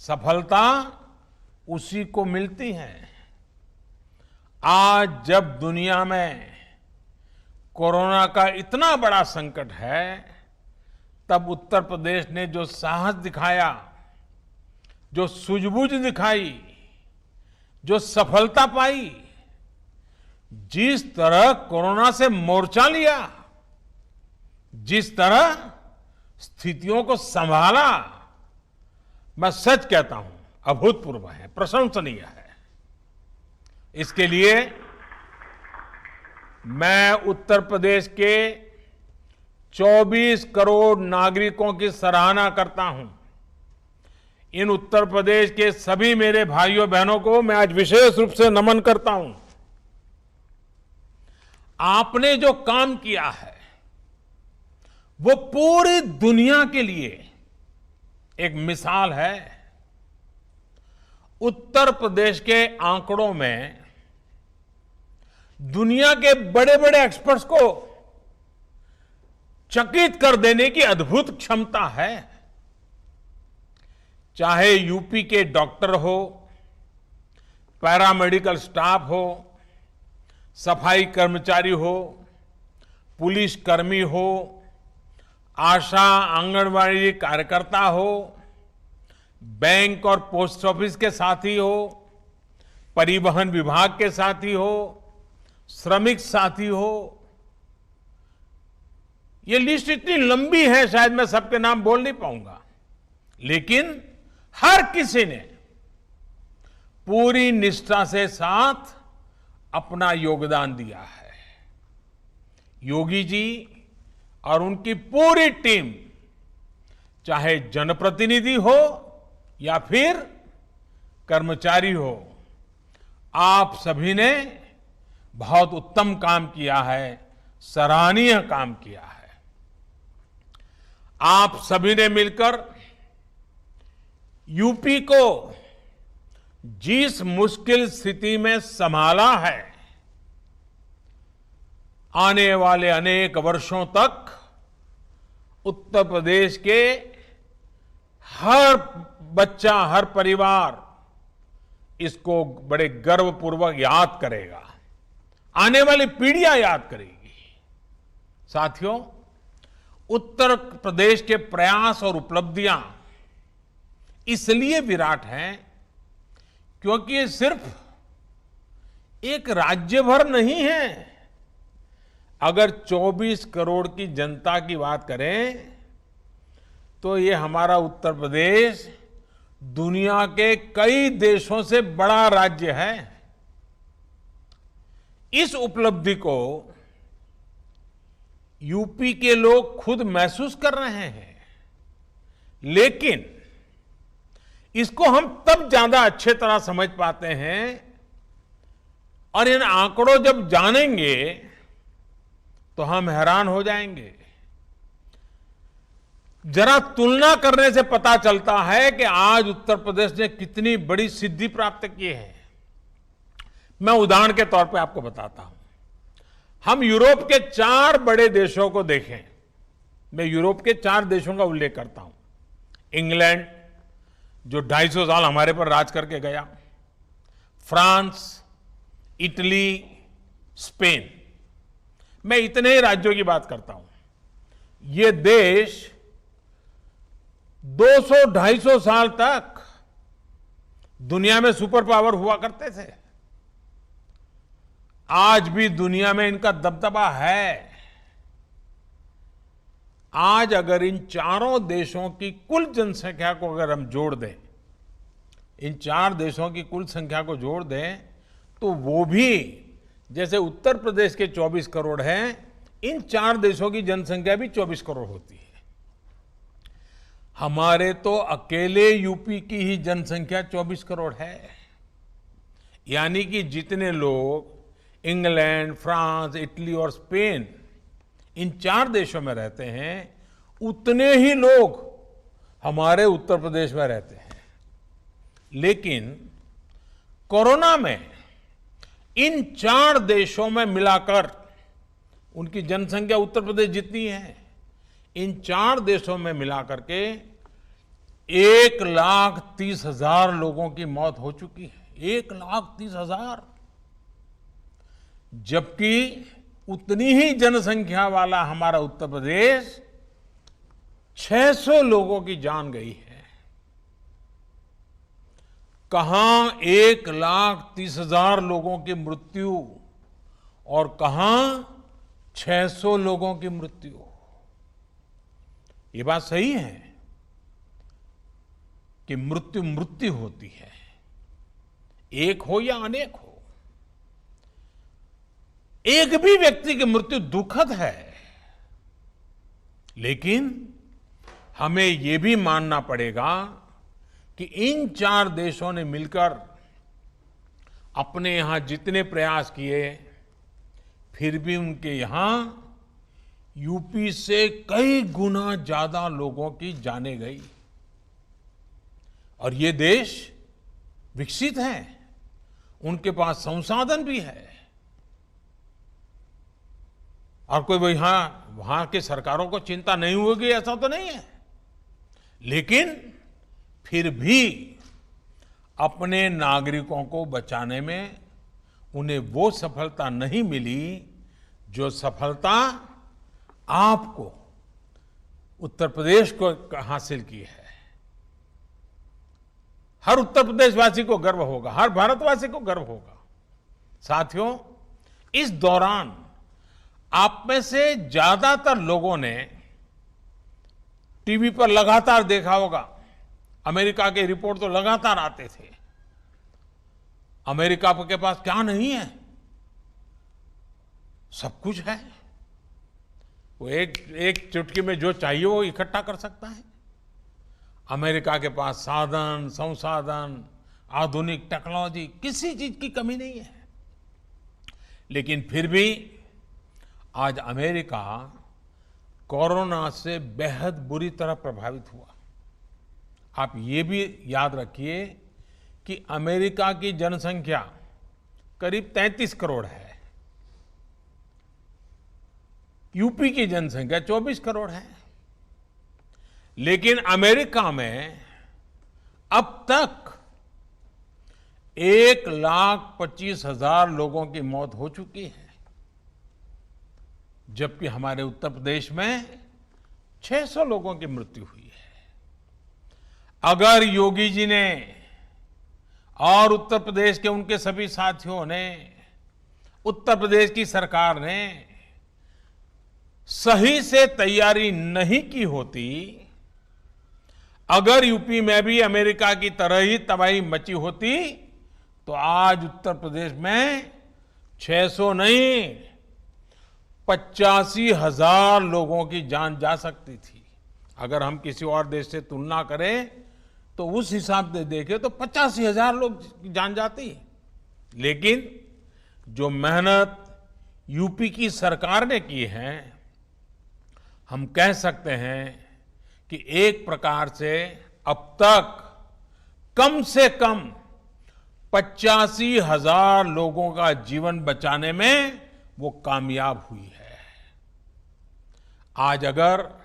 सफलता उसी को मिलती है। आज जब दुनिया में कोरोना का इतना बड़ा संकट है, तब उत्तर प्रदेश ने जो साहस दिखाया, जो सूझबूझ दिखाई, जो सफलता पाई, जिस तरह कोरोना से मोर्चा लिया, जिस तरह स्थितियों को संभाला, मैं सच कहता हूं, अभूतपूर्व है, प्रशंसनीय है। इसके लिए मैं उत्तर प्रदेश के 24 करोड़ नागरिकों की सराहना करता हूं। इन उत्तर प्रदेश के सभी मेरे भाइयों बहनों को मैं आज विशेष रूप से नमन करता हूं। आपने जो काम किया है वो पूरी दुनिया के लिए एक मिसाल है। उत्तर प्रदेश के आंकड़ों में दुनिया के बड़े बड़े एक्सपर्ट्स को चकित कर देने की अद्भुत क्षमता है। चाहे यूपी के डॉक्टर हो, पैरामेडिकल स्टाफ हो, सफाई कर्मचारी हो, पुलिस कर्मी हो, आशा आंगनवाड़ी कार्यकर्ता हो, बैंक और पोस्ट ऑफिस के साथी हो, परिवहन विभाग के साथी हो, श्रमिक साथी हो। ये लिस्ट इतनी लंबी है, शायद मैं सबके नाम बोल नहीं पाऊंगा, लेकिन हर किसी ने पूरी निष्ठा से साथ अपना योगदान दिया है। योगी जी और उनकी पूरी टीम, चाहे जनप्रतिनिधि हो या फिर कर्मचारी हो, आप सभी ने बहुत उत्तम काम किया है, सराहनीय काम किया है। आप सभी ने मिलकर यूपी को जिस मुश्किल स्थिति में संभाला है, आने वाले अनेक वर्षों तक उत्तर प्रदेश के हर बच्चा, हर परिवार इसको बड़े गर्वपूर्वक याद करेगा, आने वाली पीढ़ियां याद करेगी। साथियों, उत्तर प्रदेश के प्रयास और उपलब्धियां इसलिए विराट हैं क्योंकि ये सिर्फ एक राज्य भर नहीं है। अगर 24 करोड़ की जनता की बात करें तो ये हमारा उत्तर प्रदेश दुनिया के कई देशों से बड़ा राज्य है। इस उपलब्धि को यूपी के लोग खुद महसूस कर रहे हैं, लेकिन इसको हम तब ज्यादा अच्छे तरह समझ पाते हैं और इन आंकड़ों जब जानेंगे तो हम हैरान हो जाएंगे। जरा तुलना करने से पता चलता है कि आज उत्तर प्रदेश ने कितनी बड़ी सिद्धि प्राप्त की है। मैं उदाहरण के तौर पे आपको बताता हूं। हम यूरोप के 4 बड़े देशों को देखें। मैं यूरोप के 4 देशों का उल्लेख करता हूं। इंग्लैंड, जो 250 साल हमारे पर राज करके गया, फ्रांस, इटली, स्पेन। मैं इतने ही राज्यों की बात करता हूं। ये देश 200-250 साल तक दुनिया में सुपर पावर हुआ करते थे। आज भी दुनिया में इनका दबदबा है। आज अगर इन चारों देशों की कुल जनसंख्या को अगर हम जोड़ दें, इन 4 देशों की कुल संख्या को जोड़ दें, तो वो भी जैसे उत्तर प्रदेश के 24 करोड़ हैं, इन 4 देशों की जनसंख्या भी 24 करोड़ होती है। हमारे तो अकेले यूपी की ही जनसंख्या 24 करोड़ है। यानी कि जितने लोग इंग्लैंड, फ्रांस, इटली और स्पेन, इन 4 देशों में रहते हैं, उतने ही लोग हमारे उत्तर प्रदेश में रहते हैं। लेकिन कोरोना में इन 4 देशों में मिलाकर उनकी जनसंख्या उत्तर प्रदेश जितनी है, इन 4 देशों में मिलाकर के 1,30,000 लोगों की मौत हो चुकी है। 1,30,000। जबकि उतनी ही जनसंख्या वाला हमारा उत्तर प्रदेश 600 लोगों की जान गई है। कहां 1,30,000 लोगों की मृत्यु और कहां 600 लोगों की मृत्यु। ये बात सही है कि मृत्यु मृत्यु होती है, एक हो या अनेक हो। एक भी व्यक्ति की मृत्यु दुखद है, लेकिन हमें यह भी मानना पड़ेगा कि इन 4 देशों ने मिलकर अपने यहां जितने प्रयास किए, फिर भी उनके यहां यूपी से कई गुना ज्यादा लोगों की जानें गई। और ये देश विकसित है, उनके पास संसाधन भी है, और कोई वहां की सरकारों को चिंता नहीं होगी ऐसा तो नहीं है, लेकिन फिर भी अपने नागरिकों को बचाने में उन्हें वो सफलता नहीं मिली जो सफलता आपको उत्तर प्रदेश को हासिल की है। हर उत्तर प्रदेशवासी को गर्व होगा, हर भारतवासी को गर्व होगा। साथियों, इस दौरान आप में से ज्यादातर लोगों ने टीवी पर लगातार देखा होगा, अमेरिका के रिपोर्ट तो लगातार आते थे। अमेरिका के पास क्या नहीं है? सब कुछ है। वो एक चुटकी में जो चाहिए वो इकट्ठा कर सकता है। अमेरिका के पास साधन, संसाधन, आधुनिक टेक्नोलॉजी, किसी चीज की कमी नहीं है। लेकिन फिर भी आज अमेरिका कोरोना से बेहद बुरी तरह प्रभावित हुआ। आप ये भी याद रखिए कि अमेरिका की जनसंख्या करीब 33 करोड़ है, यूपी की जनसंख्या 24 करोड़ है, लेकिन अमेरिका में अब तक 1,25,000 लोगों की मौत हो चुकी है, जबकि हमारे उत्तर प्रदेश में 600 लोगों की मृत्यु हुई है। अगर योगी जी ने और उत्तर प्रदेश के उनके सभी साथियों ने, उत्तर प्रदेश की सरकार ने सही से तैयारी नहीं की होती, अगर यूपी में भी अमेरिका की तरह ही तबाही मची होती, तो आज उत्तर प्रदेश में 600 नहीं 85,000 लोगों की जान जा सकती थी। अगर हम किसी और देश से तुलना करें तो उस हिसाब से देखें तो 85,000 लोग की जान जाती। लेकिन जो मेहनत यूपी की सरकार ने की है, हम कह सकते हैं कि एक प्रकार से अब तक कम से कम 85,000 लोगों का जीवन बचाने में वो कामयाब हुई है। आज अगर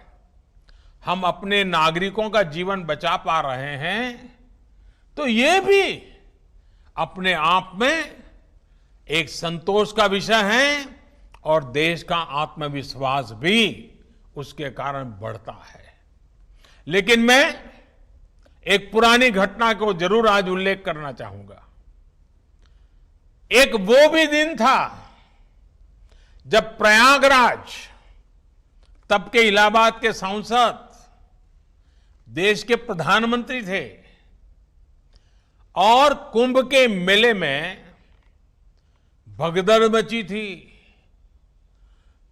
हम अपने नागरिकों का जीवन बचा पा रहे हैं तो ये भी अपने आप में एक संतोष का विषय है, और देश का आत्मविश्वास भी उसके कारण बढ़ता है। लेकिन मैं एक पुरानी घटना को जरूर आज उल्लेख करना चाहूंगा। एक वो भी दिन था जब प्रयागराज, तब के इलाहाबाद के सांसद, देश के प्रधानमंत्री थे, और कुंभ के मेले में भगदड़ मची थी,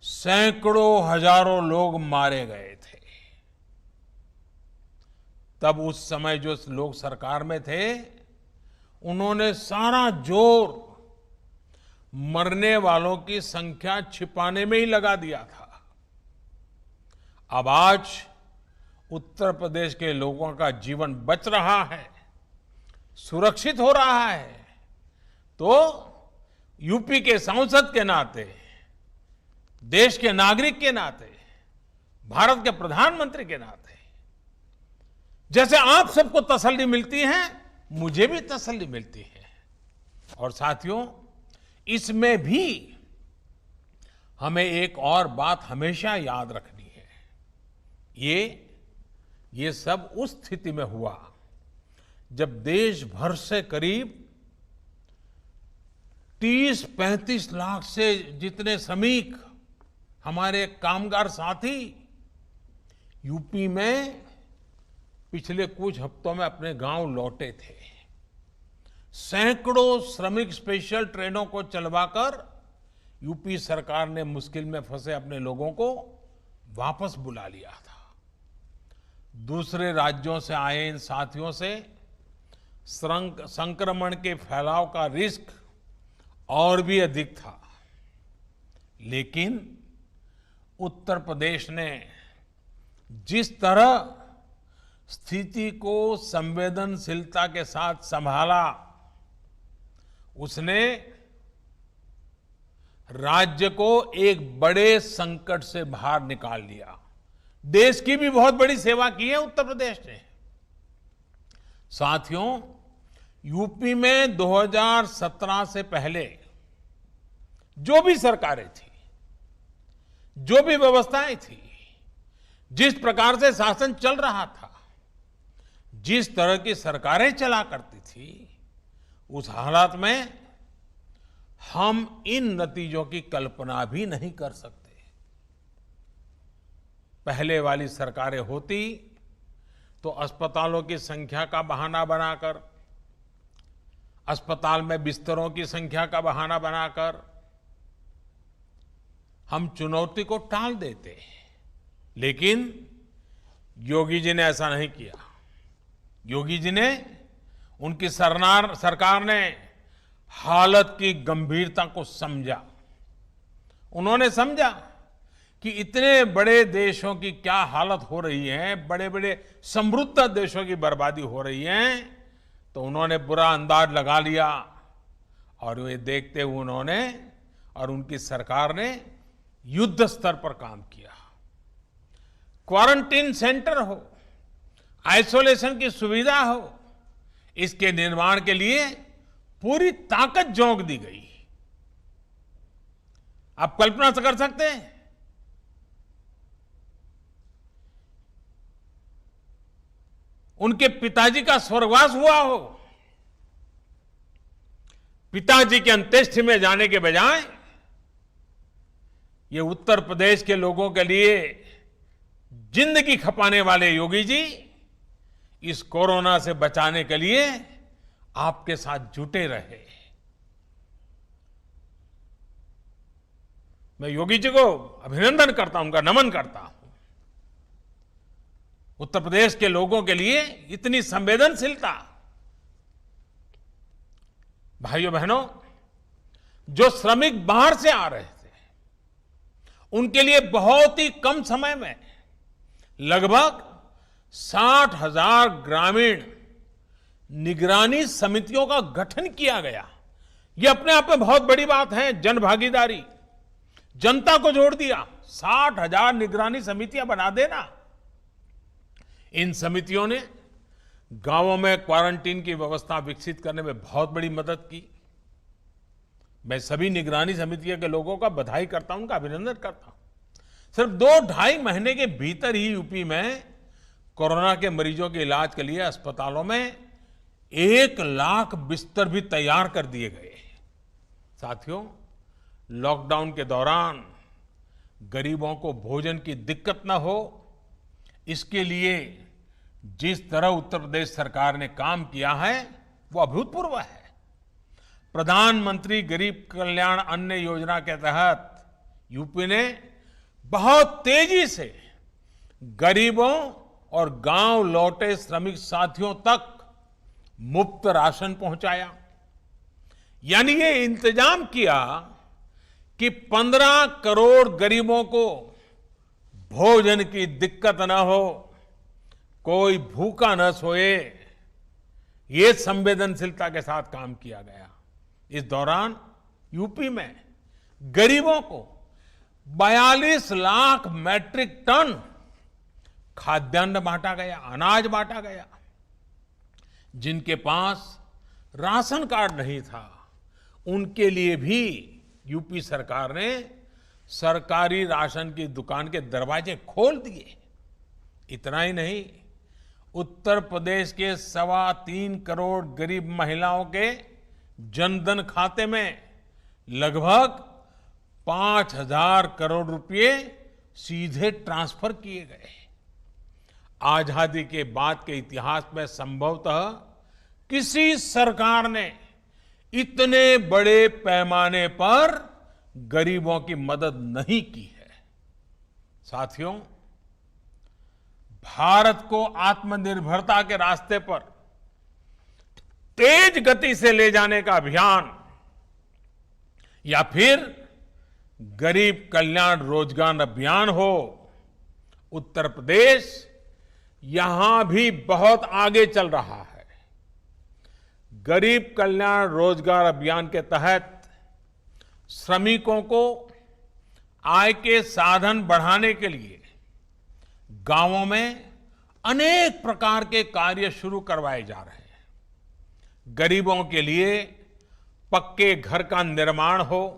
सैकड़ों हजारों लोग मारे गए थे। तब उस समय जो लोग सरकार में थे, उन्होंने सारा जोर मरने वालों की संख्या छिपाने में ही लगा दिया था। अब आज उत्तर प्रदेश के लोगों का जीवन बच रहा है, सुरक्षित हो रहा है, तो यूपी के सांसद के नाते, देश के नागरिक के नाते, भारत के प्रधानमंत्री के नाते, जैसे आप सबको तसल्ली मिलती है, मुझे भी तसल्ली मिलती है। और साथियों, इसमें भी हमें एक और बात हमेशा याद रखनी है। ये सब उस स्थिति में हुआ जब देश भर से करीब 30-35 लाख से जितने श्रमिक, हमारे कामगार साथी यूपी में पिछले कुछ हफ्तों में अपने गांव लौटे थे। सैकड़ों श्रमिक स्पेशल ट्रेनों को चलवाकर यूपी सरकार ने मुश्किल में फंसे अपने लोगों को वापस बुला लिया था। दूसरे राज्यों से आए इन साथियों से संक्रमण के फैलाव का रिस्क और भी अधिक था, लेकिन उत्तर प्रदेश ने जिस तरह स्थिति को संवेदनशीलता के साथ संभाला, उसने राज्य को एक बड़े संकट से बाहर निकाल लिया। देश की भी बहुत बड़ी सेवा की है उत्तर प्रदेश ने। साथियों, यूपी में 2017 से पहले जो भी सरकारें थी, जो भी व्यवस्थाएं थी, जिस प्रकार से शासन चल रहा था, जिस तरह की सरकारें चला करती थी, उस हालात में हम इन नतीजों की कल्पना भी नहीं कर सकते। पहले वाली सरकारें होती तो अस्पतालों की संख्या का बहाना बनाकर, अस्पताल में बिस्तरों की संख्या का बहाना बनाकर हम चुनौती को टाल देते, लेकिन योगी जी ने ऐसा नहीं किया। योगी जी ने, उनकी सरकार ने हालत की गंभीरता को समझा। उन्होंने समझा कि इतने बड़े देशों की क्या हालत हो रही है, बड़े बड़े समृद्ध देशों की बर्बादी हो रही है, तो उन्होंने बुरा अंदाज लगा लिया और वे देखते हुए उन्होंने और उनकी सरकार ने युद्ध स्तर पर काम किया। क्वारंटीन सेंटर हो, आइसोलेशन की सुविधा हो, इसके निर्माण के लिए पूरी ताकत झोंक दी गई। आप कल्पना से कर सकते हैं, उनके पिताजी का स्वर्गवास हुआ हो, पिताजी के अंत्येष्टि में जाने के बजाय ये उत्तर प्रदेश के लोगों के लिए जिंदगी खपाने वाले योगी जी इस कोरोना से बचाने के लिए आपके साथ जुटे रहे। मैं योगी जी को अभिनंदन करता हूं, उनका नमन करता हूं। उत्तर प्रदेश के लोगों के लिए इतनी संवेदनशीलता। भाइयों बहनों, जो श्रमिक बाहर से आ रहे थे, उनके लिए बहुत ही कम समय में लगभग 60,000 ग्रामीण निगरानी समितियों का गठन किया गया। यह अपने आप में बहुत बड़ी बात है। जन भागीदारी, जनता को जोड़ दिया। 60,000 निगरानी समितियां बना देना। इन समितियों ने गांवों में क्वारंटीन की व्यवस्था विकसित करने में बहुत बड़ी मदद की। मैं सभी निगरानी समितियों के लोगों का बधाई करता हूं, उनका अभिनंदन करता हूं। सिर्फ 2-2.5 महीने के भीतर ही यूपी में कोरोना के मरीजों के इलाज के लिए अस्पतालों में 1 लाख बिस्तर भी तैयार कर दिए गए। साथियों, लॉकडाउन के दौरान गरीबों को भोजन की दिक्कत न हो, इसके लिए जिस तरह उत्तर प्रदेश सरकार ने काम किया है वो अभूतपूर्व है। प्रधानमंत्री गरीब कल्याण अन्न योजना के तहत यूपी ने बहुत तेजी से गरीबों और गांव लौटे श्रमिक साथियों तक मुफ्त राशन पहुंचाया। यानी ये इंतजाम किया कि 15 करोड़ गरीबों को भोजन की दिक्कत न हो, कोई भूखा न सोए। ये संवेदनशीलता के साथ काम किया गया। इस दौरान यूपी में गरीबों को 42 लाख मैट्रिक टन खाद्यान्न बांटा गया, अनाज बांटा गया। जिनके पास राशन कार्ड नहीं था, उनके लिए भी यूपी सरकार ने सरकारी राशन की दुकान के दरवाजे खोल दिए। इतना ही नहीं, उत्तर प्रदेश के 3.25 करोड़ गरीब महिलाओं के जनधन खाते में लगभग 5,000 करोड़ रुपए सीधे ट्रांसफर किए गए। आजादी के बाद के इतिहास में संभवतः किसी सरकार ने इतने बड़े पैमाने पर गरीबों की मदद नहीं की है। साथियों, भारत को आत्मनिर्भरता के रास्ते पर तेज गति से ले जाने का अभियान या फिर गरीब कल्याण रोजगार अभियान हो, उत्तर प्रदेश यहां भी बहुत आगे चल रहा है। गरीब कल्याण रोजगार अभियान के तहत श्रमिकों को आय के साधन बढ़ाने के लिए गांवों में अनेक प्रकार के कार्य शुरू करवाए जा रहे हैं। गरीबों के लिए पक्के घर का निर्माण हो,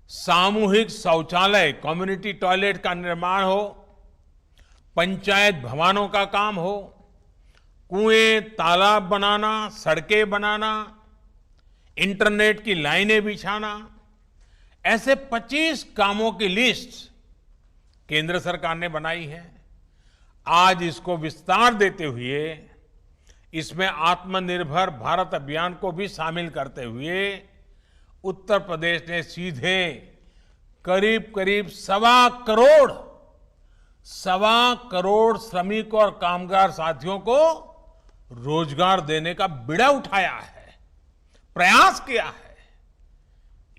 सामूहिक शौचालय कम्युनिटी टॉयलेट का निर्माण हो, पंचायत भवनों का काम हो, कुएं तालाब बनाना, सड़कें बनाना, इंटरनेट की लाइनें बिछाना, ऐसे 25 कामों की लिस्ट केंद्र सरकार ने बनाई है। आज इसको विस्तार देते हुए इसमें आत्मनिर्भर भारत अभियान को भी शामिल करते हुए उत्तर प्रदेश ने सीधे करीब करीब 1.25 करोड़ श्रमिक और कामगार साथियों को रोजगार देने का बीड़ा उठाया है, प्रयास किया है।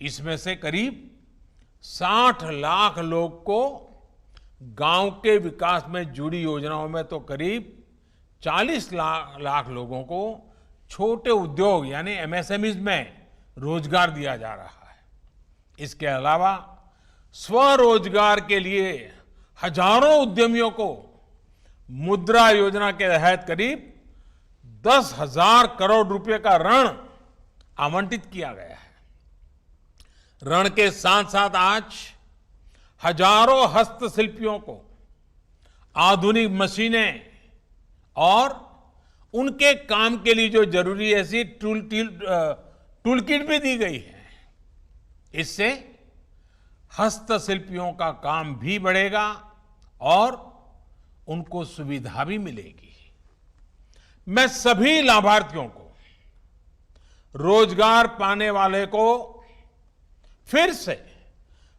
इसमें से करीब 60 लाख लोग को गांव के विकास में जुड़ी योजनाओं में तो करीब 40 लाख लोगों को छोटे उद्योग यानी एमएसएमईज में रोजगार दिया जा रहा है। इसके अलावा स्वरोजगार के लिए हजारों उद्यमियों को मुद्रा योजना के तहत करीब 10,000 करोड़ रुपए का ऋण आवंटित किया गया है। ऋण के साथ साथ आज हजारों हस्तशिल्पियों को आधुनिक मशीनें और उनके काम के लिए जो जरूरी ऐसी टूल किट भी दी गई है। इससे हस्तशिल्पियों का काम भी बढ़ेगा और उनको सुविधा भी मिलेगी। मैं सभी लाभार्थियों को, रोजगार पाने वाले को फिर से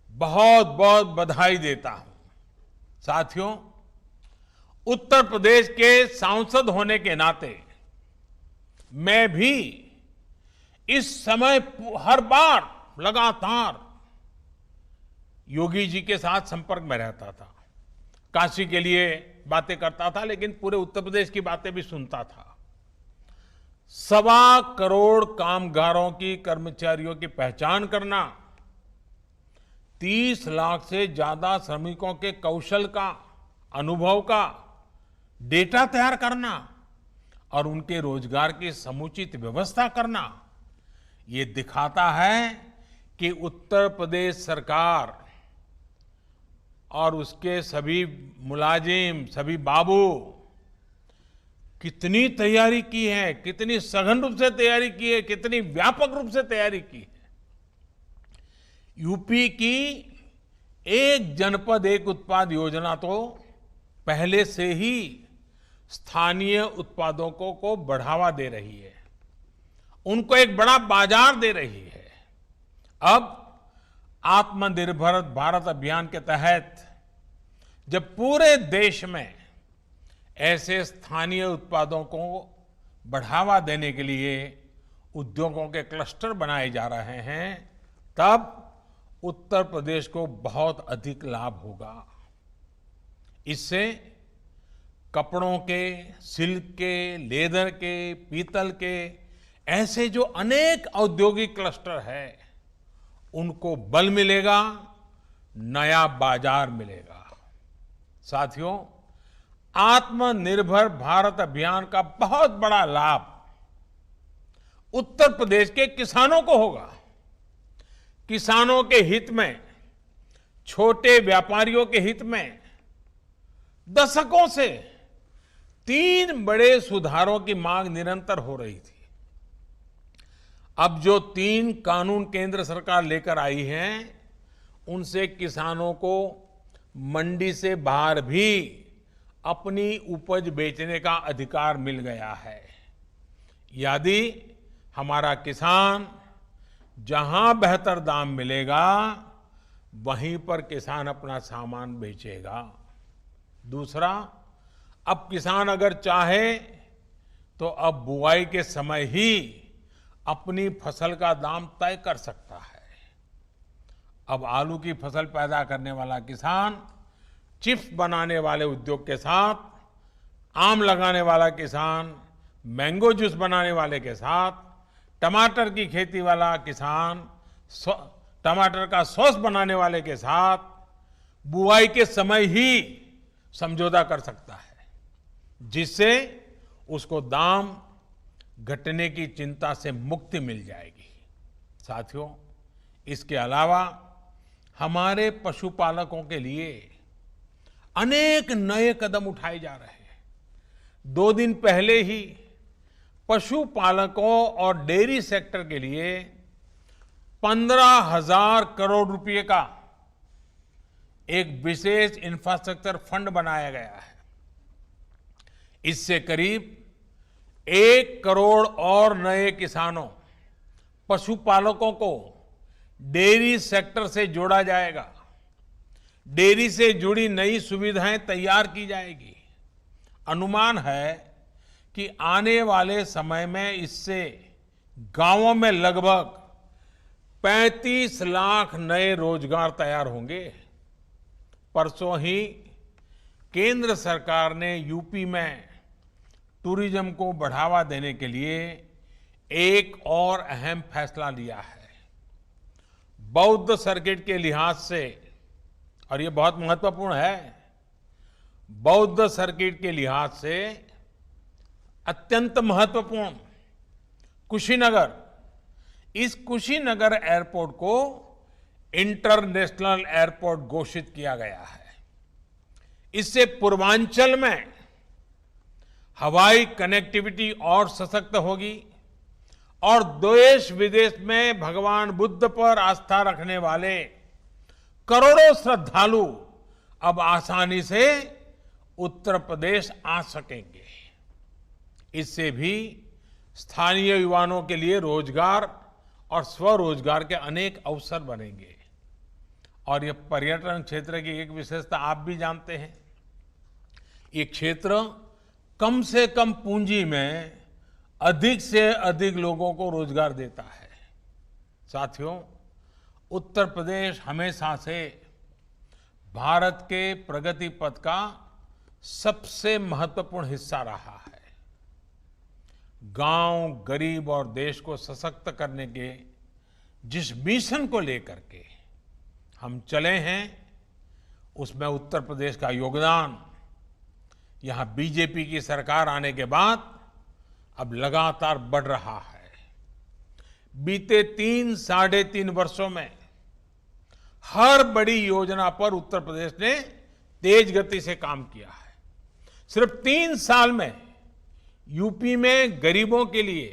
बहुत बहुत बधाई देता हूं। साथियों, उत्तर प्रदेश के सांसद होने के नाते मैं भी इस समय हर बार लगातार योगी जी के साथ संपर्क में रहता था। काशी के लिए बातें करता था, लेकिन पूरे उत्तर प्रदेश की बातें भी सुनता था। 1.25 करोड़ कामगारों की, कर्मचारियों की पहचान करना, 30 लाख से ज्यादा श्रमिकों के कौशल का, अनुभव का डेटा तैयार करना और उनके रोजगार की समुचित व्यवस्था करना, ये दिखाता है कि उत्तर प्रदेश सरकार और उसके सभी मुलाजिम, सभी बाबू कितनी तैयारी की है, कितनी सघन रूप से तैयारी की है, कितनी व्यापक रूप से तैयारी की है। यूपी की एक जनपद एक उत्पाद योजना तो पहले से ही स्थानीय उत्पादों को बढ़ावा दे रही है, उनको एक बड़ा बाजार दे रही है। अब आत्मनिर्भर भारत अभियान के तहत जब पूरे देश में ऐसे स्थानीय उत्पादों को बढ़ावा देने के लिए उद्योगों के क्लस्टर बनाए जा रहे हैं, तब उत्तर प्रदेश को बहुत अधिक लाभ होगा। इससे कपड़ों के, सिल्क के, लेदर के, पीतल के ऐसे जो अनेक औद्योगिक क्लस्टर है, उनको बल मिलेगा, नया बाजार मिलेगा। साथियों, आत्मनिर्भर भारत अभियान का बहुत बड़ा लाभ उत्तर प्रदेश के किसानों को होगा। किसानों के हित में, छोटे व्यापारियों के हित में दशकों से 3 बड़े सुधारों की मांग निरंतर हो रही थी। अब जो 3 कानून केंद्र सरकार लेकर आई है, उनसे किसानों को मंडी से बाहर भी अपनी उपज बेचने का अधिकार मिल गया है। यदि हमारा किसान जहां बेहतर दाम मिलेगा वहीं पर किसान अपना सामान बेचेगा। दूसरा, अब किसान अगर चाहे तो अब बुआई के समय ही अपनी फसल का दाम तय कर सकता है। अब आलू की फसल पैदा करने वाला किसान चिप्स बनाने वाले उद्योग के साथ, आम लगाने वाला किसान मैंगो जूस बनाने वाले के साथ, टमाटर की खेती वाला किसान टमाटर का सॉस बनाने वाले के साथ बुआई के समय ही समझौता कर सकता है, जिससे उसको दाम घटने की चिंता से मुक्ति मिल जाएगी। साथियों, इसके अलावा हमारे पशुपालकों के लिए अनेक नए कदम उठाए जा रहे हैं। 2 दिन पहले ही पशुपालकों और डेयरी सेक्टर के लिए 15,000 करोड़ रुपए का एक विशेष इंफ्रास्ट्रक्चर फंड बनाया गया है। इससे करीब 1 करोड़ और नए किसानों, पशुपालकों को डेयरी सेक्टर से जोड़ा जाएगा। डेयरी से जुड़ी नई सुविधाएं तैयार की जाएगी। अनुमान है कि आने वाले समय में इससे गांवों में लगभग 35 लाख नए रोजगार तैयार होंगे। परसों ही केंद्र सरकार ने यूपी में टूरिज्म को बढ़ावा देने के लिए एक और अहम फैसला लिया है। बौद्ध सर्किट के लिहाज से, और ये बहुत महत्वपूर्ण है, बौद्ध सर्किट के लिहाज से अत्यंत महत्वपूर्ण कुशीनगर, इस कुशीनगर एयरपोर्ट को इंटरनेशनल एयरपोर्ट घोषित किया गया है। इससे पूर्वांचल में हवाई कनेक्टिविटी और सशक्त होगी और देश विदेश में भगवान बुद्ध पर आस्था रखने वाले करोड़ों श्रद्धालु अब आसानी से उत्तर प्रदेश आ सकेंगे। इससे भी स्थानीय युवाओं के लिए रोजगार और स्वरोजगार के अनेक अवसर बनेंगे। और ये पर्यटन क्षेत्र की एक विशेषता आप भी जानते हैं, ये क्षेत्र कम से कम पूंजी में अधिक से अधिक लोगों को रोजगार देता है। साथियों, उत्तर प्रदेश हमेशा से भारत के प्रगति पथ का सबसे महत्वपूर्ण हिस्सा रहा है। गांव, गरीब और देश को सशक्त करने के जिस मिशन को लेकर के हम चले हैं, उसमें उत्तर प्रदेश का योगदान यहां बीजेपी की सरकार आने के बाद अब लगातार बढ़ रहा है। बीते 3-3.5 वर्षों में हर बड़ी योजना पर उत्तर प्रदेश ने तेज गति से काम किया है। सिर्फ 3 साल में यूपी में गरीबों के लिए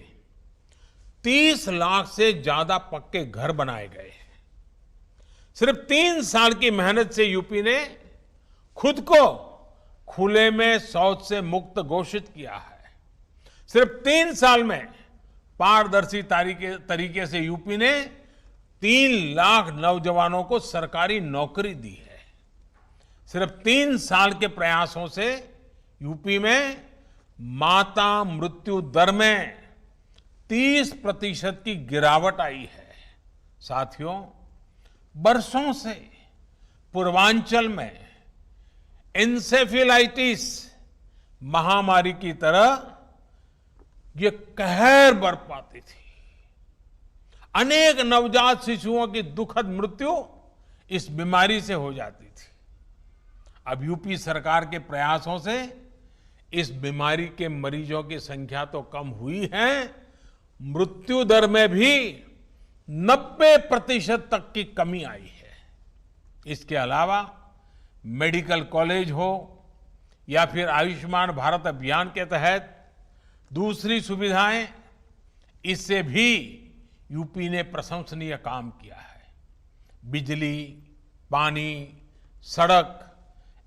30 लाख से ज्यादा पक्के घर बनाए गए हैं। सिर्फ 3 साल की मेहनत से यूपी ने खुद को खुले में शौच से मुक्त घोषित किया है। सिर्फ 3 साल में पारदर्शी तरीके से यूपी ने 3 लाख नौजवानों को सरकारी नौकरी दी है। सिर्फ 3 साल के प्रयासों से यूपी में माता मृत्यु दर में 30% की गिरावट आई है। साथियों, बरसों से पूर्वांचल में एन्सेफेलाइटिस महामारी की तरह ये कहर बरपाती थी। अनेक नवजात शिशुओं की दुखद मृत्यु इस बीमारी से हो जाती थी। अब यूपी सरकार के प्रयासों से इस बीमारी के मरीजों की संख्या तो कम हुई है, मृत्यु दर में भी 90% तक की कमी आई है। इसके अलावा मेडिकल कॉलेज हो या फिर आयुष्मान भारत अभियान के तहत दूसरी सुविधाएं, इससे भी यूपी ने प्रशंसनीय काम किया है। बिजली, पानी, सड़क,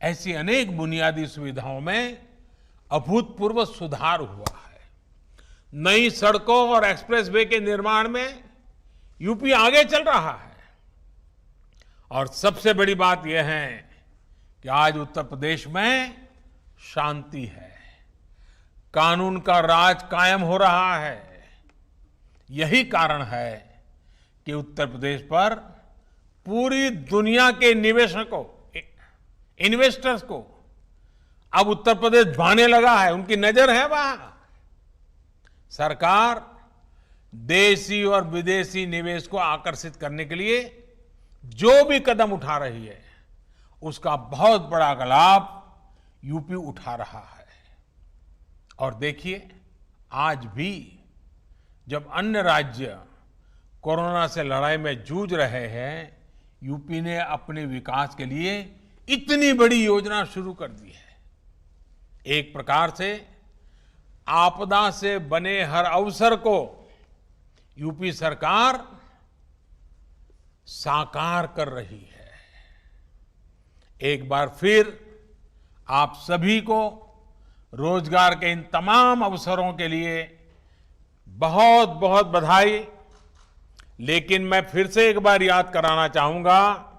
ऐसी अनेक बुनियादी सुविधाओं में अभूतपूर्व सुधार हुआ है। नई सड़कों और एक्सप्रेसवे के निर्माण में यूपी आगे चल रहा है। और सबसे बड़ी बात यह है कि आज उत्तर प्रदेश में शांति है, कानून का राज कायम हो रहा है। यही कारण है कि उत्तर प्रदेश पर पूरी दुनिया के निवेशकों, इन्वेस्टर्स को अब उत्तर प्रदेश भाने लगा है, उनकी नजर है वहां। सरकार देशी और विदेशी निवेश को आकर्षित करने के लिए जो भी कदम उठा रही है, उसका बहुत बड़ा लाभ यूपी उठा रहा है। और देखिए, आज भी जब अन्य राज्य कोरोना से लड़ाई में जूझ रहे हैं, यूपी ने अपने विकास के लिए इतनी बड़ी योजना शुरू कर दी है। एक प्रकार से आपदा से बने हर अवसर को यूपी सरकार साकार कर रही है। एक बार फिर आप सभी को रोजगार के इन तमाम अवसरों के लिए बहुत बहुत बधाई। लेकिन मैं फिर से एक बार याद कराना चाहूंगा,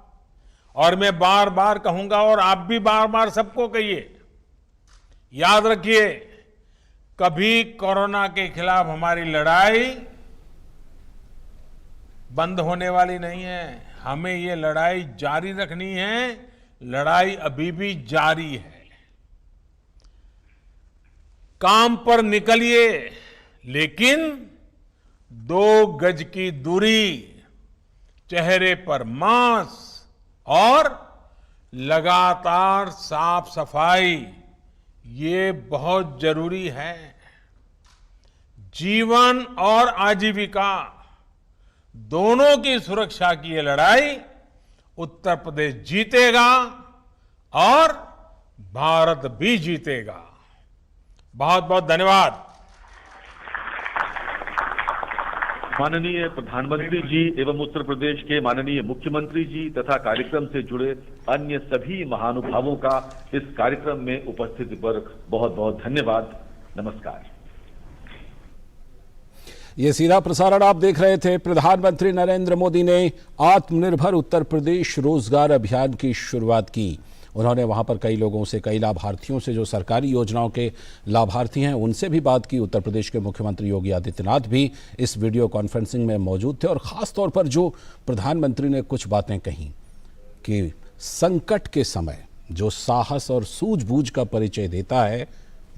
और मैं बार बार कहूंगा, और आप भी बार बार सबको कहिए, याद रखिए, कभी कोरोना के खिलाफ हमारी लड़ाई बंद होने वाली नहीं है। हमें ये लड़ाई जारी रखनी है। लड़ाई अभी भी जारी है। काम पर निकलिए, लेकिन 2 गज की दूरी, चेहरे पर मास्क और लगातार साफ सफाई, ये बहुत जरूरी है। जीवन और आजीविका दोनों की सुरक्षा की ये लड़ाई उत्तर प्रदेश जीतेगा और भारत भी जीतेगा। बहुत बहुत धन्यवाद। माननीय प्रधानमंत्री जी एवं उत्तर प्रदेश के माननीय मुख्यमंत्री जी तथा कार्यक्रम से जुड़े अन्य सभी महानुभावों का इस कार्यक्रम में उपस्थित वर्ग बहुत बहुत धन्यवाद। नमस्कार। ये सीधा प्रसारण आप देख रहे थे। प्रधानमंत्री नरेंद्र मोदी ने आत्मनिर्भर उत्तर प्रदेश रोजगार अभियान की शुरुआत की। उन्होंने वहां पर कई लोगों से, कई लाभार्थियों से, जो सरकारी योजनाओं के लाभार्थी हैं, उनसे भी बात की। उत्तर प्रदेश के मुख्यमंत्री योगी आदित्यनाथ भी इस वीडियो कॉन्फ्रेंसिंग में मौजूद थे। और ख़ास तौर पर जो प्रधानमंत्री ने कुछ बातें कहीं कि संकट के समय जो साहस और सूझबूझ का परिचय देता है,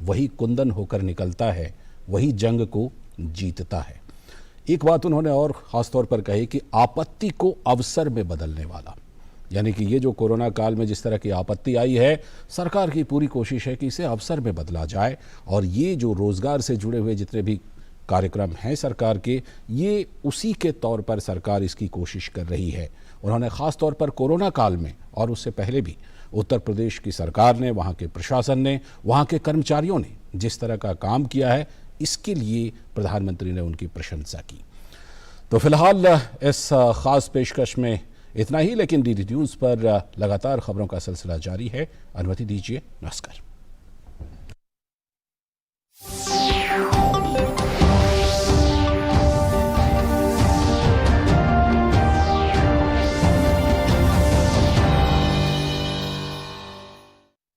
वही कुंदन होकर निकलता है, वही जंग को जीतता है। एक बात उन्होंने और ख़ास तौर पर कही कि आपत्ति को अवसर में बदलने वाला, यानी कि ये जो कोरोना काल में जिस तरह की आपत्ति आई है, सरकार की पूरी कोशिश है कि इसे अवसर में बदला जाए। और ये जो रोजगार से जुड़े हुए जितने भी कार्यक्रम हैं सरकार के, ये उसी के तौर पर सरकार इसकी कोशिश कर रही है। उन्होंने ख़ास तौर पर कोरोना काल में और उससे पहले भी उत्तर प्रदेश की सरकार ने, वहाँ के प्रशासन ने, वहाँ के कर्मचारियों ने जिस तरह का काम किया है, इसके लिए प्रधानमंत्री ने उनकी प्रशंसा की। तो फिलहाल इस खास पेशकश में इतना ही, लेकिन डीडी न्यूज़ पर लगातार खबरों का सिलसिला जारी है। अनुमति दीजिए। नमस्कार।